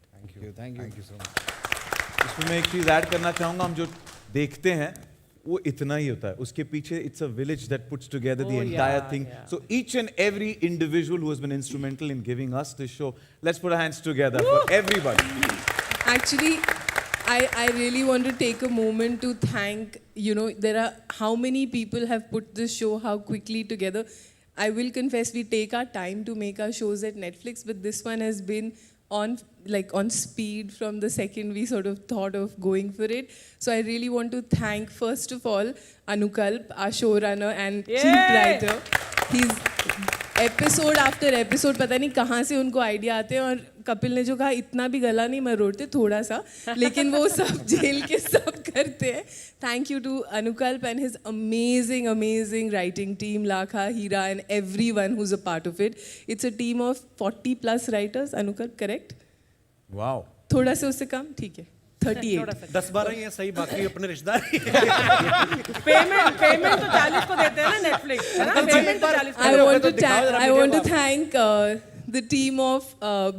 Thank you so much. इसमें मैं एक चीज ऐड करना चाहूंगा, हम जो देखते हैं वो इतना ही होता है, उसके पीछे it's a village that puts together the entire thing. So each and every individual who has been instrumental in giving us this show, let's put our hands together for everybody. Actually, I really want to take a moment to thank, you know, there are how many people have put this show how quickly together. I will confess we take our time to make our shows at Netflix, but this one has been on speed from the second we sort of thought of going for it. So I really want to thank first of all Anukalp, our showrunner and chief writer. He's episode after episode पता नहीं कहाँ से उनको idea आते हैं, और कपिल ने जो कहा इतना भी गला नहीं मरोड़ते, थोड़ा सा, लेकिन वो सब झेल के सब करते हैं। Thank you to Anukalp and his amazing amazing writing team, Lakha, Heera and everyone who is a part of it. It's a team of 40+ writers. Anukalp correct? Wow, थोड़ा से उससे कम, ठीक है 38। 10-12 ही है सही, बाकी अपने रिश्तेदार। पेमेंट तो 40 को देते हैं ना नेटफ्लिक्स, है ना? पेमेंट तो 40 को। I want to thank the team of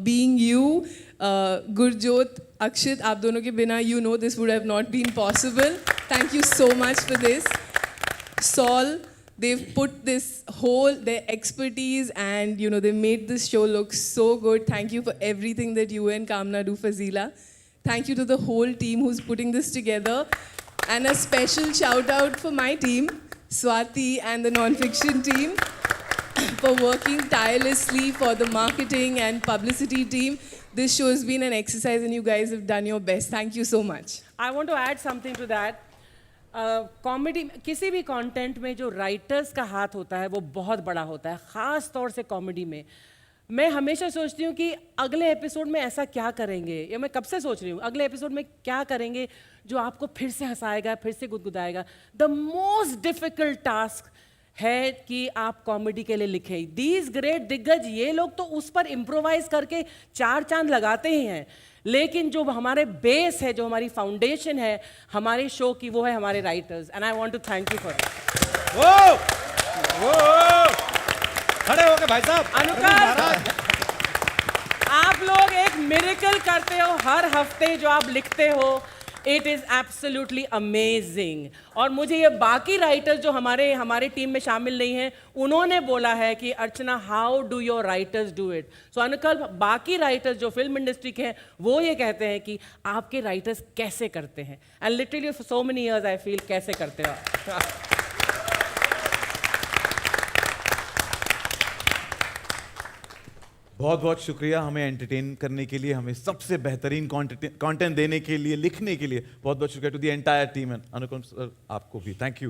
Being You, Gurjot, Akshit. आप दोनों के बिना, you know, this would have not been possible. Thank you so much for this. Saul, they've put this whole, their expertise, and you know, they made this show look so good. Thank you for everything that you and Kamna do, Fazila. Thank you to the whole team who's putting this together. And a special shout out for my team, Swati and the non-fiction team, for working tirelessly for the marketing and publicity team. This show has been an exercise and you guys have done your best. Thank you so much. I want to add something to that. Comedy किसी भी content में जो writers का हाथ होता है वो बहुत बड़ा होता है, ख़ास तौर से कॉमेडी में। मैं हमेशा सोचती हूँ कि अगले एपिसोड में ऐसा क्या करेंगे, या मैं कब से सोच रही हूँ अगले एपिसोड में क्या करेंगे जो आपको फिर से हंसाएगा, फिर से गुदगुदाएगा। द मोस्ट डिफिकल्ट टास्क है कि आप कॉमेडी के लिए लिखें। दीज ग्रेट दिग्गज, ये लोग तो उस पर इम्प्रोवाइज करके 4 चांद लगाते ही हैं, लेकिन जो हमारे बेस है, जो हमारी फाउंडेशन है हमारे शो की, वो है हमारे writers. And I want to thank you for खड़े हो गए भाई साहब। अनुकल्प, आप लोग एक मिरेकल करते हो हर हफ्ते जो आप लिखते हो। It is absolutely amazing. और मुझे ये बाकी राइटर्स जो हमारे टीम में शामिल नहीं हैं, उन्होंने बोला है कि Archana, how do your writers do it. So Anukalp, बाकी राइटर्स जो फिल्म इंडस्ट्री के हैं वो ये कहते हैं कि आपके राइटर्स कैसे करते हैं। And literally for so many years I feel कैसे करते हो आप। बहुत बहुत शुक्रिया हमें एंटरटेन करने के लिए, हमें सबसे बेहतरीन कंटेंट देने के लिए, लिखने के लिए। बहुत बहुत शुक्रिया to the entire team and Anukalp sir, आपको भी थैंक यू।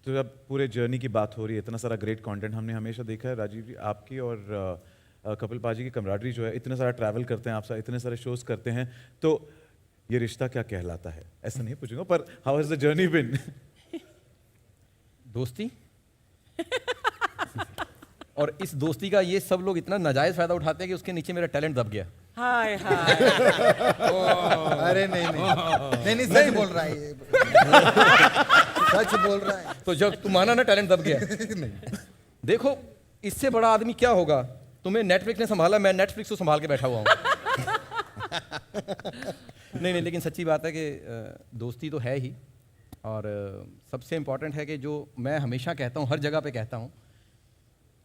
तो जब पूरे जर्नी की बात हो रही है, इतना सारा ग्रेट कंटेंट हमने हमेशा देखा है राजीव जी, आपकी और कपिल पाजी की कमराडरी जो है, इतने सारा ट्रैवल करते हैं आप साथ, इतने सारे शोज करते हैं, तो ये रिश्ता क्या कहलाता है? ऐसा नहीं पूछूंगा, पर हाउ हैज द जर्नी बिन? दोस्ती और इस दोस्ती का ये सब लोग इतना नाजायज फायदा उठाते हैं कि उसके नीचे मेरा टैलेंट दब गया। हाय हाय। अरे नहीं सच बोल रहा है ये। सच बोल रहा है। तो जब तुम माना ना टैलेंट दब गया। नहीं। देखो इससे बड़ा आदमी क्या होगा? तुम्हें नेटफ्लिक्स ने संभाला, मैं नेटफ्लिक्स को संभाल के बैठा हुआ हूँ। नहीं, लेकिन सच्ची बात है कि दोस्ती तो है ही, और सबसे इम्पॉर्टेंट है कि जो मैं हमेशा कहता हूँ, हर जगह पे कहता हूँ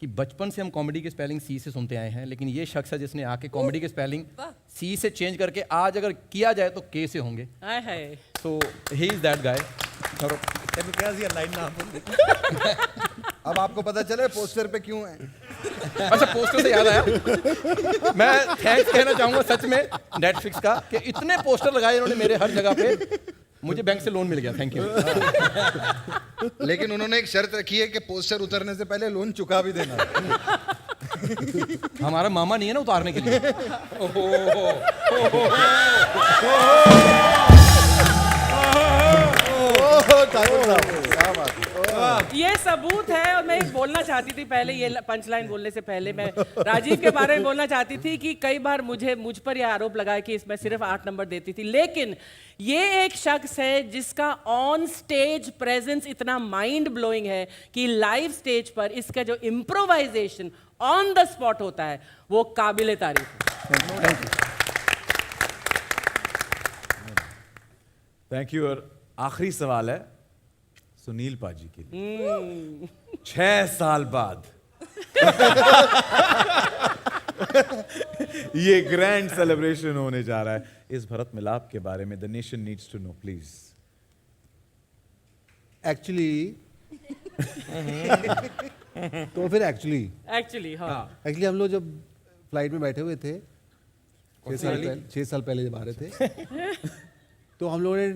कि बचपन से हम कॉमेडी की स्पेलिंग सी से सुनते आए हैं, लेकिन ये शख्स है जिसने आके कॉमेडी की स्पेलिंग सी से चेंज करके आज अगर किया जाए तो के से होंगे। हाय हाय। सो ही इज दैट गाय। अब आपको पता चले पोस्टर पे क्यों है। अच्छा, पोस्टर से याद आया, मैं थैंक्स कहना चाहूंगा सच में नेटफ्लिक्स का कि इतने पोस्टर लगाए इन्होंने मेरे हर जगह पे, मुझे बैंक से लोन मिल गया। Thank you. लेकिन उन्होंने एक शर्त रखी है कि पोस्टर उतरने से पहले लोन चुका भी देना। हमारा मामा नहीं है ना उतारने के लिए। ये सबूत है। और मैं बोलना चाहती थी पहले, ये पंच लाइन बोलने से पहले मैं राजीव के बारे में बोलना चाहती थी कि कई बार मुझ पर यह आरोप लगा कि इसमें सिर्फ 8 नंबर देती थी, लेकिन ये एक शख्स है जिसका ऑन स्टेज प्रेजेंस इतना माइंड ब्लोइंग है कि लाइव स्टेज पर इसका जो इम्प्रोवाइजेशन ऑन द स्पॉट होता है वो काबिल तारीफ है। Thank you. और आखिरी सवाल है सुनील पाजी के लिए। 6 साल बाद ये ग्रैंड सेलिब्रेशन होने जा रहा है, इस भरत मिलाप के बारे में the nation needs to know please. Actually तो फिर एक्चुअली हम लोग जब फ्लाइट में बैठे हुए थे 6 साल पहले जब आ रहे थे, तो हम लोगों ने,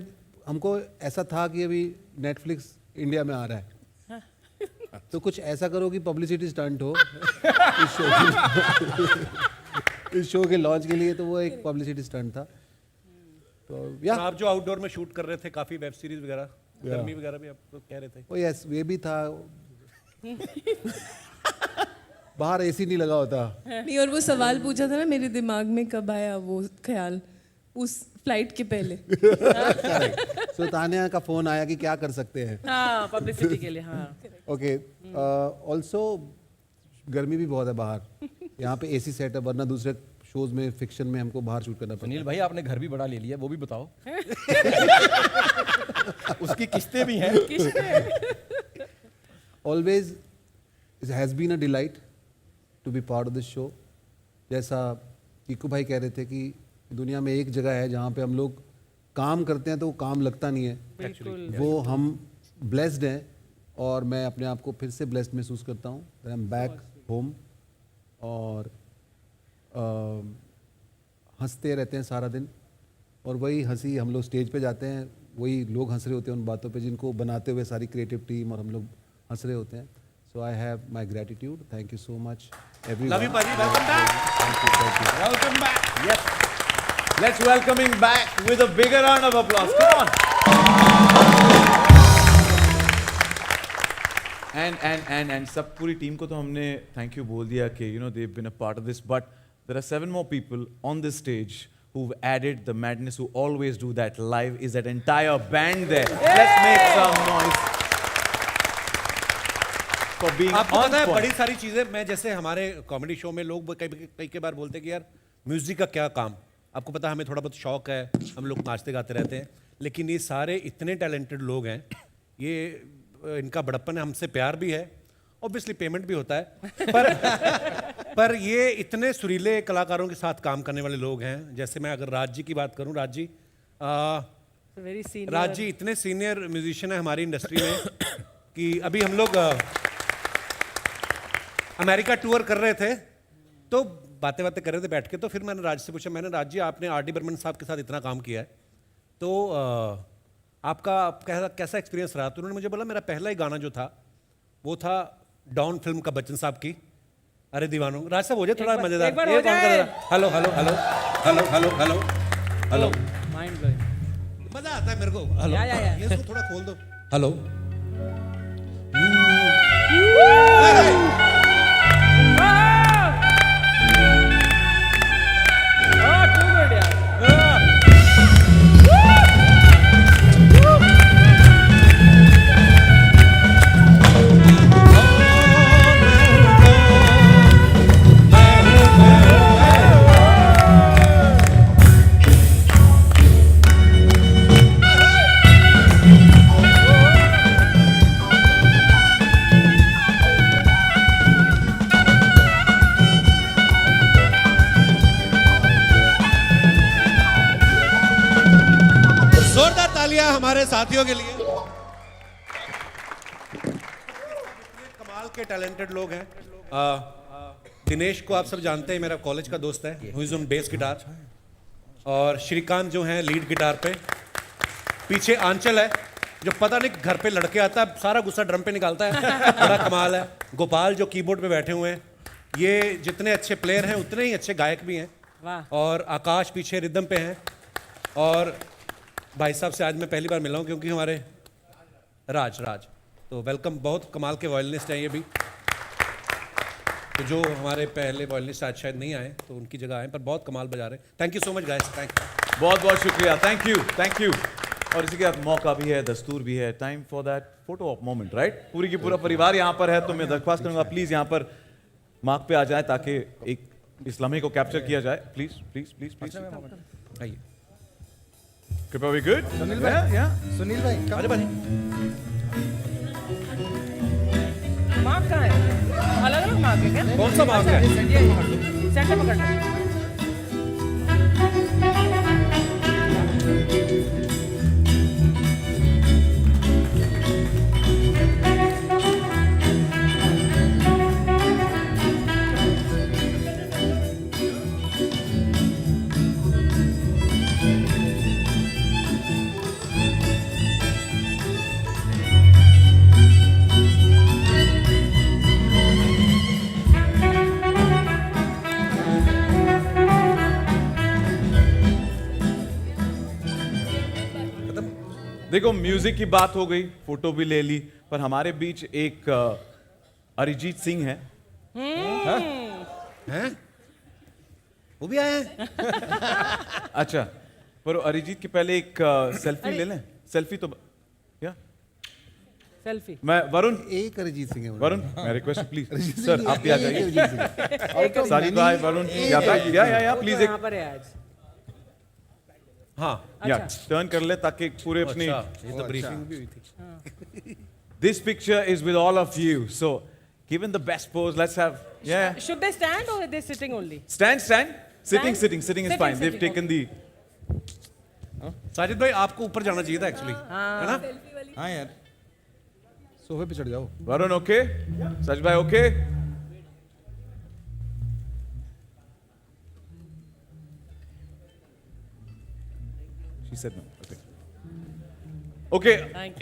हमको ऐसा था कि अभी नेटफ्लिक्स इंडिया में आ रहा है, तो कुछ ऐसा करो कि पब्लिसिटी स्टंट हो इस शो के लॉन्च के लिए। तो वो एक पब्लिसिटी स्टंट था। तो या आप जो आउटडोर में शूट कर रहे थे, काफी वेब सीरीज वगैरह, गर्मी वगैरह भी आप लोग कह रहे थे। ओ यस, ये भी था। बाहर एसी नहीं लगा होता। नहीं, और वो सवाल पूछा था ना, मेरे दिमाग में कब आया वो ख्याल उस फ्लाइट के पहले। सो तानिया का फोन आया कि क्या कर सकते हैं। हाँ, पब्लिसिटी के लिए। हाँ, ओके। ऑल्सो गर्मी भी बहुत है बाहर, यहाँ पे एसी सेट है, वरना दूसरे शोज में फिक्शन में हमको बाहर शूट करना पड़ता है। सुनील भाई आपने घर भी बड़ा ले लिया, वो भी बताओ। उसकी किस्तें भी हैं। Always it has been a delight to be part of this show. जैसा कीकू भाई कह रहे थे कि दुनिया में एक जगह है जहाँ पे हम लोग काम करते हैं तो वो काम लगता नहीं है। वो हम ब्लेस्ड हैं, और मैं अपने आप को फिर से ब्लेस्ड महसूस करता हूँ। आई एम बैक होम, और हंसते रहते हैं सारा दिन, और वही हंसी हम लोग स्टेज पे जाते हैं, वही लोग हंस रहे होते हैं उन बातों पे जिनको बनाते हुए सारी क्रिएटिव टीम और हम लोग हंस रहे होते हैं। So I have my gratitude. Thank you so much everyone. Love you पाजी, welcome back. Welcome back. Yes. Let's welcome him back with a bigger round of applause. Come on. And सब पूरी टीम को तो हमने thank you बोल दिया कि you know they've been a part of this, but there are 7 more people on this stage who've added the madness, who always do that live. Is that entire band there? Let's make some noise for being आपको on पता है point. बड़ी सारी चीजें, मैं जैसे हमारे comedy show में लोग कई बार बोलते हैं कि यार म्यूजिक का क्या काम। आपको पता है हमें थोड़ा बहुत शौक है, हम लोग नाचते गाते रहते हैं, लेकिन ये सारे इतने टैलेंटेड लोग हैं, ये इनका बड़प्पन है, हमसे प्यार भी है, ऑब्वियसली पेमेंट भी होता है, पर ये इतने सुरीले कलाकारों के साथ काम करने वाले लोग हैं। जैसे मैं अगर राज जी की बात करूं, राज जी इतने सीनियर म्यूजिशियन है हमारी इंडस्ट्री में कि अभी हम लोग अमेरिका टूर कर रहे थे, तो बातें कर रहे थे बैठ के, तो फिर मैंने राज से पूछा, मैंने राज जी आपने आर डी बर्मन साहब के साथ इतना काम किया है, तो आपका कैसा एक्सपीरियंस रहा? तो उन्होंने मुझे बोला मेरा पहला ही गाना जो था वो था डॉन फिल्म का बच्चन साहब की अरे दीवानो। राज साहब हो जाए थोड़ा मजेदार। एक बार हो जाए। Hello hello hello hello hello hello hello. Mind blowing. मजा आता है मेरे को। हेलो या। ये इसको थोड़ा खोल दो। हेलो जोरदार तालियां हमारे साथियों के लिए। कमाल के टैलेंटेड लोग हैं। दिनेश को आप सब जानते हैं, मेरा कॉलेज का दोस्त है, who is on bass guitar. और श्रीकांत जो हैं लीड गिटार पे। पीछे आंचल है जो पता नहीं घर पे लड़के आता है सारा गुस्सा ड्रम पे निकालता है, बड़ा कमाल है। गोपाल जो कीबोर्ड पे बैठे हुए हैं। ये जितने अच्छे प्लेयर हैं उतने ही अच्छे गायक भी हैं। और आकाश पीछे रिदम पे हैं। और भाई साहब से आज मैं पहली बार मिला हूँ क्योंकि हमारे राज तो वेलकम। बहुत कमाल के वॉयलिनिस्ट हैं ये भी। तो जो हमारे पहले वॉयलिनिस्ट आज शायद नहीं आए तो उनकी जगह आए, पर बहुत कमाल बजा रहे हैं। Thank you so much guys. Thank you, बहुत बहुत शुक्रिया। Thank you. और इसी के साथ मौका भी है, दस्तूर भी है, time for that photo of moment, right? पूरी की पूरा परिवार यहाँ पर है तो मैं दरख्वास्त करूंगा प्लीज यहाँ पर मार्क पे आ जाए ताकि एक इस लम्हे को कैप्चर किया जाए। प्लीज प्लीज प्लीज प्लीज आइए। कृपया वी गुड। सुनील भाई, सुनील भाई आजा भाई। मार्क कहाँ है? अलग अलग मार्क है क्या? कौन सा मार्क है? सेंटर पकड़ लो। देखो म्यूजिक की बात हो गई, फोटो भी ले ली, पर हमारे बीच एक अरिजीत सिंह है। हैं? वो भी आए हैं? अच्छा, पर अरिजीत के पहले एक सेल्फी ले लें। सेल्फी तो क्या सेल्फी। मैं वरुण एक अरिजीत सिंह है। वरुण मैं रिक्वेस्ट प्लीज सर आप भी आ जाइए। साजिद भाई वरुण या प्लीज यहाँ पर है आज। हाँ या टर्न कर ले ताकि पूरे अपनी ये तो ब्रीफिंग भी हुई थी। This picture is with all of you. So, given the best pose, let's have Should they stand or are they sitting only? stand. Sitting is fine. They've taken the. Sajid भाई आपको ऊपर जाना चाहिए था एक्चुअली, है ना? हाँ यार, सोफे पे चढ़ जाओ। Varun okay? Saj bhai okay? She said no. Okay.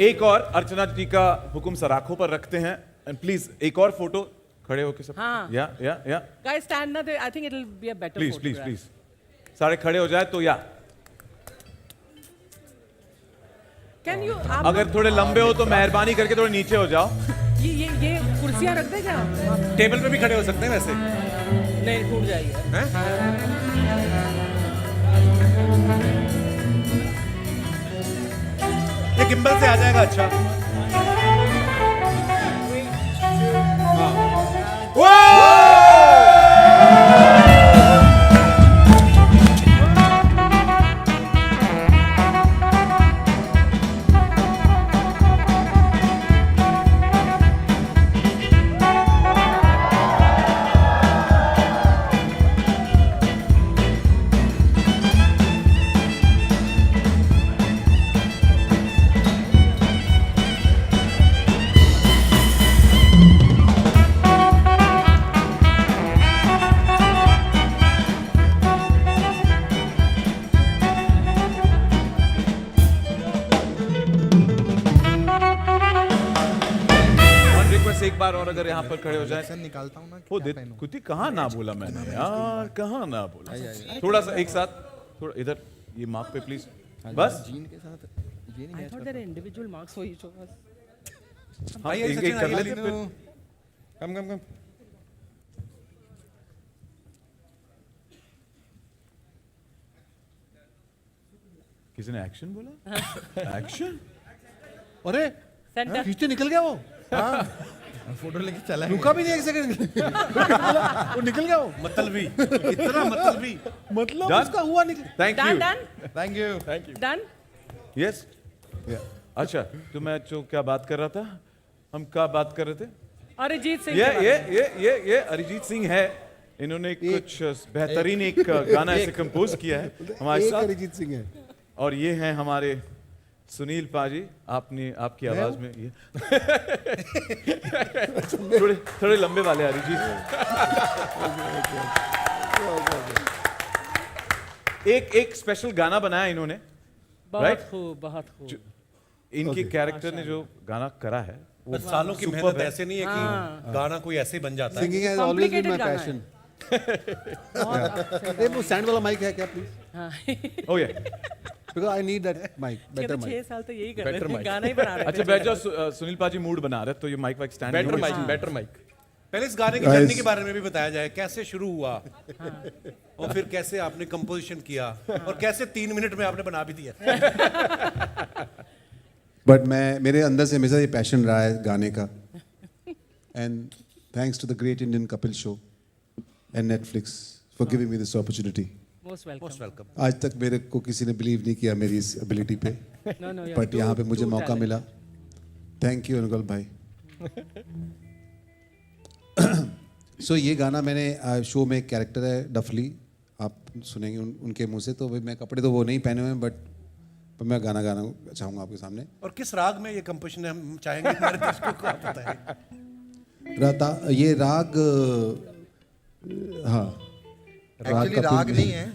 एक और अर्चना जी का हुक्म सराखों पर रखते हैं and please एक और फोटो खड़े होके सब। हाँ। या Guys, stand now. I think it'll be a better please photograph. Please सारे खड़े हो जाए तो या Can you? आप अगर थोड़े लंबे हो तो मेहरबानी करके थोड़े नीचे हो जाओ। ये कुर्सियाँ रख दे क्या? टेबल पे भी खड़े हो सकते हैं वैसे। नहीं, टूट जाएगी। हैं? ये गिम्बल से आ जाएगा। अच्छा बस एक बार और अगर यहाँ पर खड़े हो जाए। निकालता हूँ ना वो दे कुत्ती कहाँ ना बोला मैंने यार, कहाँ ना बोला। थोड़ा सा एक साथ, थोड़ा इधर ये मार्क पे प्लीज, बस। जीन के साथ ये नहीं I match thought there are individual marks for each of us. हम एक एक कर लेते फिर। कम किसी ने एक्शन बोला? एक्शन? अरे Center. पीछे निकल गया वो, फोटो लेके चला रुका भी नहीं एक सेकंड। वो निकल गया वो, मतलबी, इतना मतलबी, मतलब Done? उसका हुआ निकल। Thank Done, you. done, thank you done. Yes. अच्छा, तो मैं जो क्या बात कर रहा था, हम क्या बात कर रहे थे? अरिजीत सिंह. ये अरिजीत सिंह है। इन्होंने कुछ बेहतरीन एक गाना ऐसे कंपोज किया है हमारे साथ। अरिजीत सिंह है। और ये हैं हमारे सुनील पाजी। आपकी आवाज में ये थोड़े लंबे वाले अरिजीत। एक स्पेशल गाना बनाया इन्होंने, बहुत खूब, बहुत खूब. इनके कैरेक्टर ने जो गाना करा है वो बस सालों की superb मेहनत है। ऐसे नहीं है कि गाना कोई ऐसे ही बन जाता है। Singing has always been my Complicated passion. बहुत ये वो स्टैंड वाला माइक है क्या प्लीज? हाँ. Oh yeah. Because I need that mic, ये बेटर तो माइक। 6 साल तो यही कर रहे Better थे, mic. गाना ही बना रहे थे. अच्छा बैठ जाओ, सुनील पाजी मूड बना रहे, तो ये माइक वाइक स्टैंड बेटर माइक पहले इस गाने की जर्नी के बारे में भी बताया जाए, कैसे शुरू हुआ और फिर कैसे आपने कंपोजिशन किया और कैसे 3 मिनट में आपने बना भी दिया। बट मेरे अंदर से हमेशा ये पैशन रहा है गाने का, and thanks to the great Indian Kapil show and Netflix for giving me this opportunity. Most welcome. आज तक मेरे को किसी ने बिलीव नहीं किया मेरी इस एबिलिटी पे, No, no, बट यहाँ पे मुझे मौका मिला। थैंक यू अनुगल भाई। सो ये गाना मैंने शो में एक कैरेक्टर है डफली, आप सुनेंगे उनके मुंह से। तो मैं कपड़े तो वो नहीं पहने हुए हैं, बट मैं गाना गाना चाहूँगा आपके सामने। और किस राग में ये कंपोजिशन है, हम चाहेंगे हमारे दर्शकों को आप बताएं। ये राग, हाँ एक्चुअली कपिल राग में। नहीं है,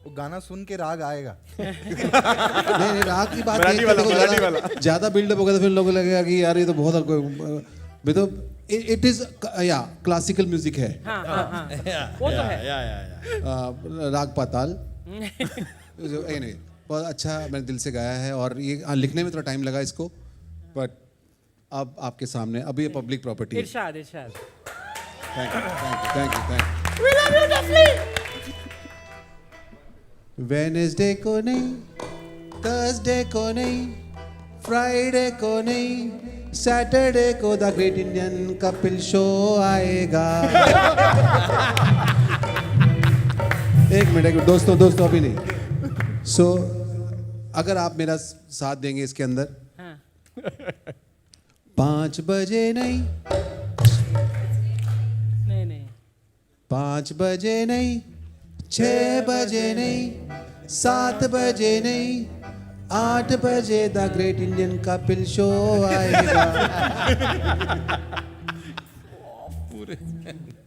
वो गाना सुन के राग आएगा। नहीं राग की बात नहीं है, ज्यादा बिल्डअप होगा तो फिर लोगों को लगेगा कि यार ये तो बहुत मैं तो इट इज या क्लासिकल म्यूजिक है। हाँ, हाँ, हाँ. वो तो है. राग पाताल। anyway, बहुत अच्छा मैंने दिल से गाया है, और ये लिखने में थोड़ा टाइम लगा इसको, बट अब आपके सामने, अब ये पब्लिक प्रॉपर्टी है। इरशाद. Thank you. वेडनेसडे को नहीं, थर्सडे को नहीं, फ्राइडे को नहीं, सैटरडे को the great Indian Kapil show आएगा। एक मिनट दोस्तों अभी नहीं। सो अगर आप मेरा साथ देंगे इसके अंदर, 5 बजे नहीं, 5 बजे नहीं, 6 बजे नहीं, 7 बजे नहीं, 8 बजे the great Indian Kapil show आएगा।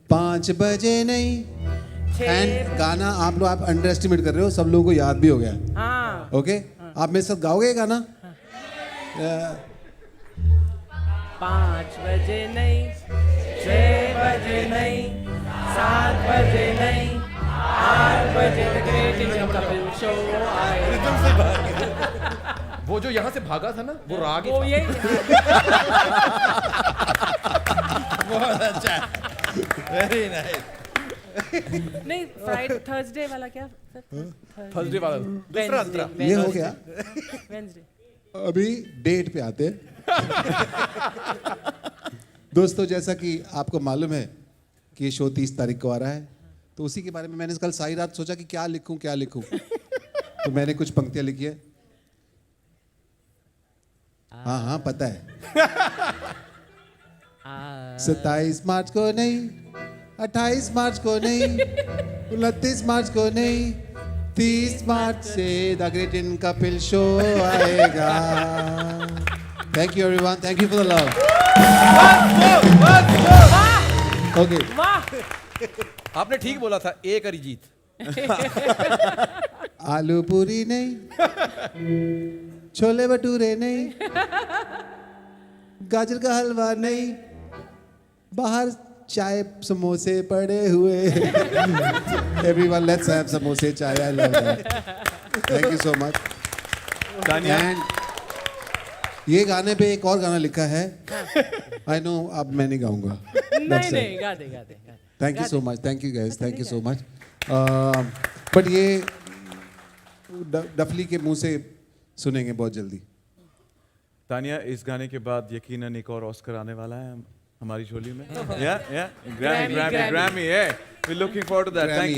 5 बजे नहीं, एंड गाना आप लोग अंडर एस्टिमेट कर रहे हो, सब लोगों को याद भी हो गया। हाँ. ओके, आप मेरे साथ गाओगे गाना? 5 बजे नहीं, 6 बजे नहीं, 7 बजे नहीं, 8 बजे the great Indian Kapil show आएगा. वो जो यहाँ से भागा था ना, वो राग ही वो था। ये बहुत अच्छा, वेरी नाइस। नहीं, फ्राइडे थर्सडे वाला क्या? थर्सडे वाला दूसरा अंतरा। ये हो गया। वेडनेसडे. अभी डेट पे आते हैं। दोस्तों, जैसा कि आपको मालूम है कि ये शो 30 तारीख को आ रहा है, तो उसी के बारे में मैंने कल सारी रात सोचा कि क्या लिखूं। तो मैंने कुछ पंक्तियां लिखी है। हाँ पता है। 27 मार्च को नहीं, 28 मार्च को नहीं, 29 मार्च को नहीं, 30 मार्च से the great Indian Kapil show आएगा। Thank you everyone, thank you for the love. Okay, आपने ठीक बोला था, एक अरिजीत। आलू पूरी नहीं, छोले भटूरे नहीं, गाजर का हलवा नहीं, बाहर चाय समोसे पड़े हुए एवरीवन लेट्स हैव समोसे चाय I love that thank you so much Tania and ये गाने पे एक और गाना लिखा है आई नो अब मैं नहीं गाऊंगा नहीं नहीं गा दे thank you so much thank you guys thank you so much but ये डफली के मुंह से सुनेंगे बहुत जल्दी तानिया इस गाने के बाद यकीनन एक और ऑस्कर आने वाला है हमारी झोली में Grammy we're looking forward to that Grammy,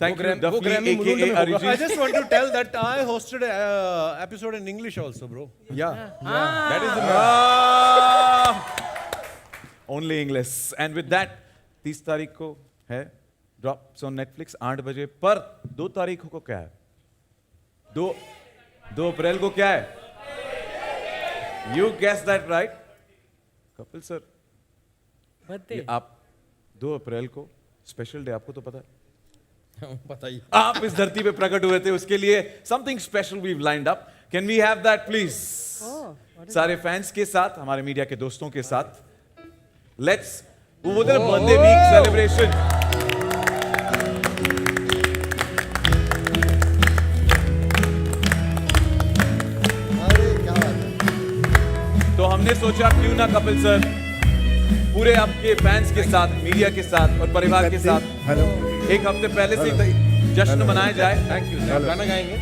thank you वो Duffy Grammy मुरुंड में aka होगा। I Arijit just want to tell that I hosted an episode in English also, bro. that is only English and with that 30 तारीख को है drops on Netflix 8 बजे पर 2 तारीख को क्या है 2 अप्रैल को क्या है you guess that right Kapil sir birthday आप 2 अप्रैल को स्पेशल डे आपको तो पता है बताइए आप इस धरती पे प्रकट हुए थे उसके लिए something special we lined up can we have that please सारे फैंस के साथ हमारे मीडिया के दोस्तों के साथ लेट्स वो बोलते हैं बर्थडे वीक सेलिब्रेशन अरे क्या बात है तो हमने सोचा क्यों ना कपिल सर पूरे आपके फैंस के साथ मीडिया के साथ और परिवार के साथ हेलो एक हफ्ते पहले से जश्न मनाया जाए थैंक यू सर गाना गाएंगे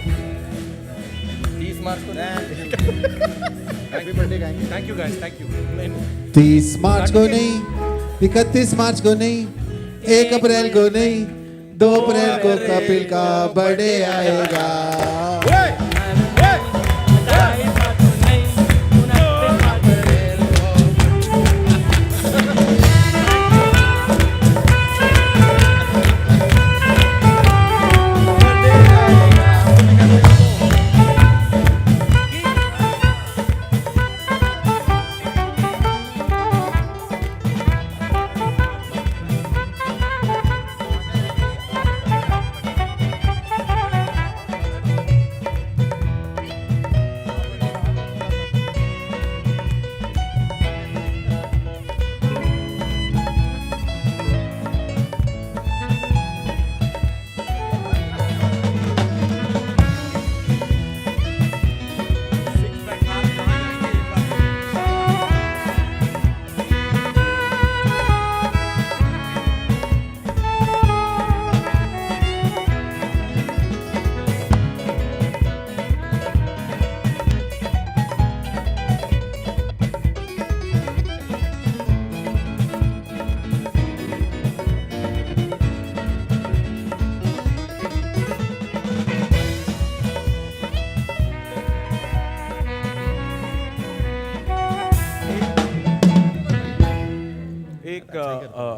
30 मार्च को हैप्पी बर्थडे गाएंगे Thank you guys, thank you. 30 मार्च को नहीं 31 मार्च को नहीं 1 अप्रैल को नहीं 2 अप्रैल को कपिल का बर्थडे आएगा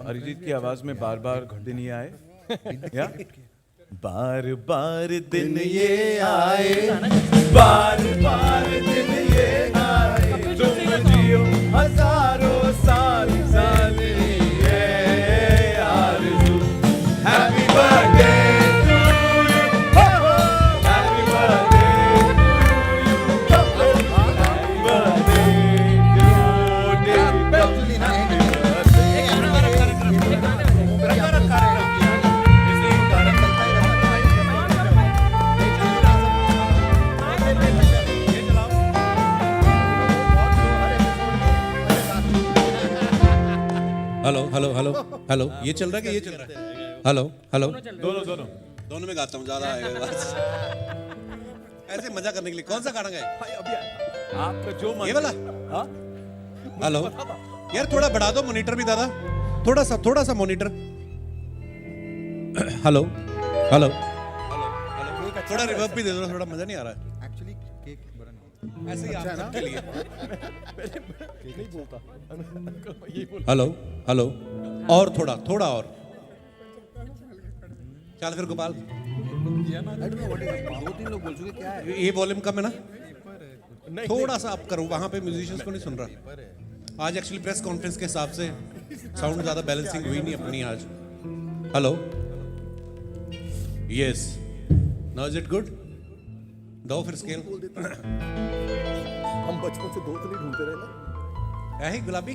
अरिजीत की आवाज में बार बार दिन ये आए या बार बार दिन ये आए बार बार दिन ये आए तुम जियो हजारों साल साल ये आरज़ू happy birthday to you happy birthday to you happy birthday hello hello hello hello ये चल रहा है कि ये चल रहा है हेलो हेलो दोनों में गाता हूँ ज्यादा आएगा बस ऐसे मजा करने के लिए कौन सा गाना गाए आपका जो मन ये वाला हेलो यार थोड़ा बढ़ा दो मॉनिटर भी दादा थोड़ा सा मॉनिटर हेलो हेलो थोड़ा रिवर्ब भी दे दो थोड़ा मजा नहीं आ रहा है एक्चुअली केक बड़ा नहीं ऐसे ही आप अच्छा सबके लिए नहीं बोलता हेलो हेलो और थोड़ा और चल फिर Gopal I don't know what is 2-3 लोग बोल चुके क्या है ये वॉल्यूम कम है ना थोड़ा सा अप करो वहां पे म्यूजिशियंस को नहीं सुन रहा आज एक्चुअली प्रेस कॉन्फ्रेंस के हिसाब से साउंड ज्यादा बैलेंसिंग हुई नहीं अपनी आज hello yes now is it good दो फिर स्केल हम बचपन से दोस्त नहीं ढूंढते रहे ना है ही गुलाबी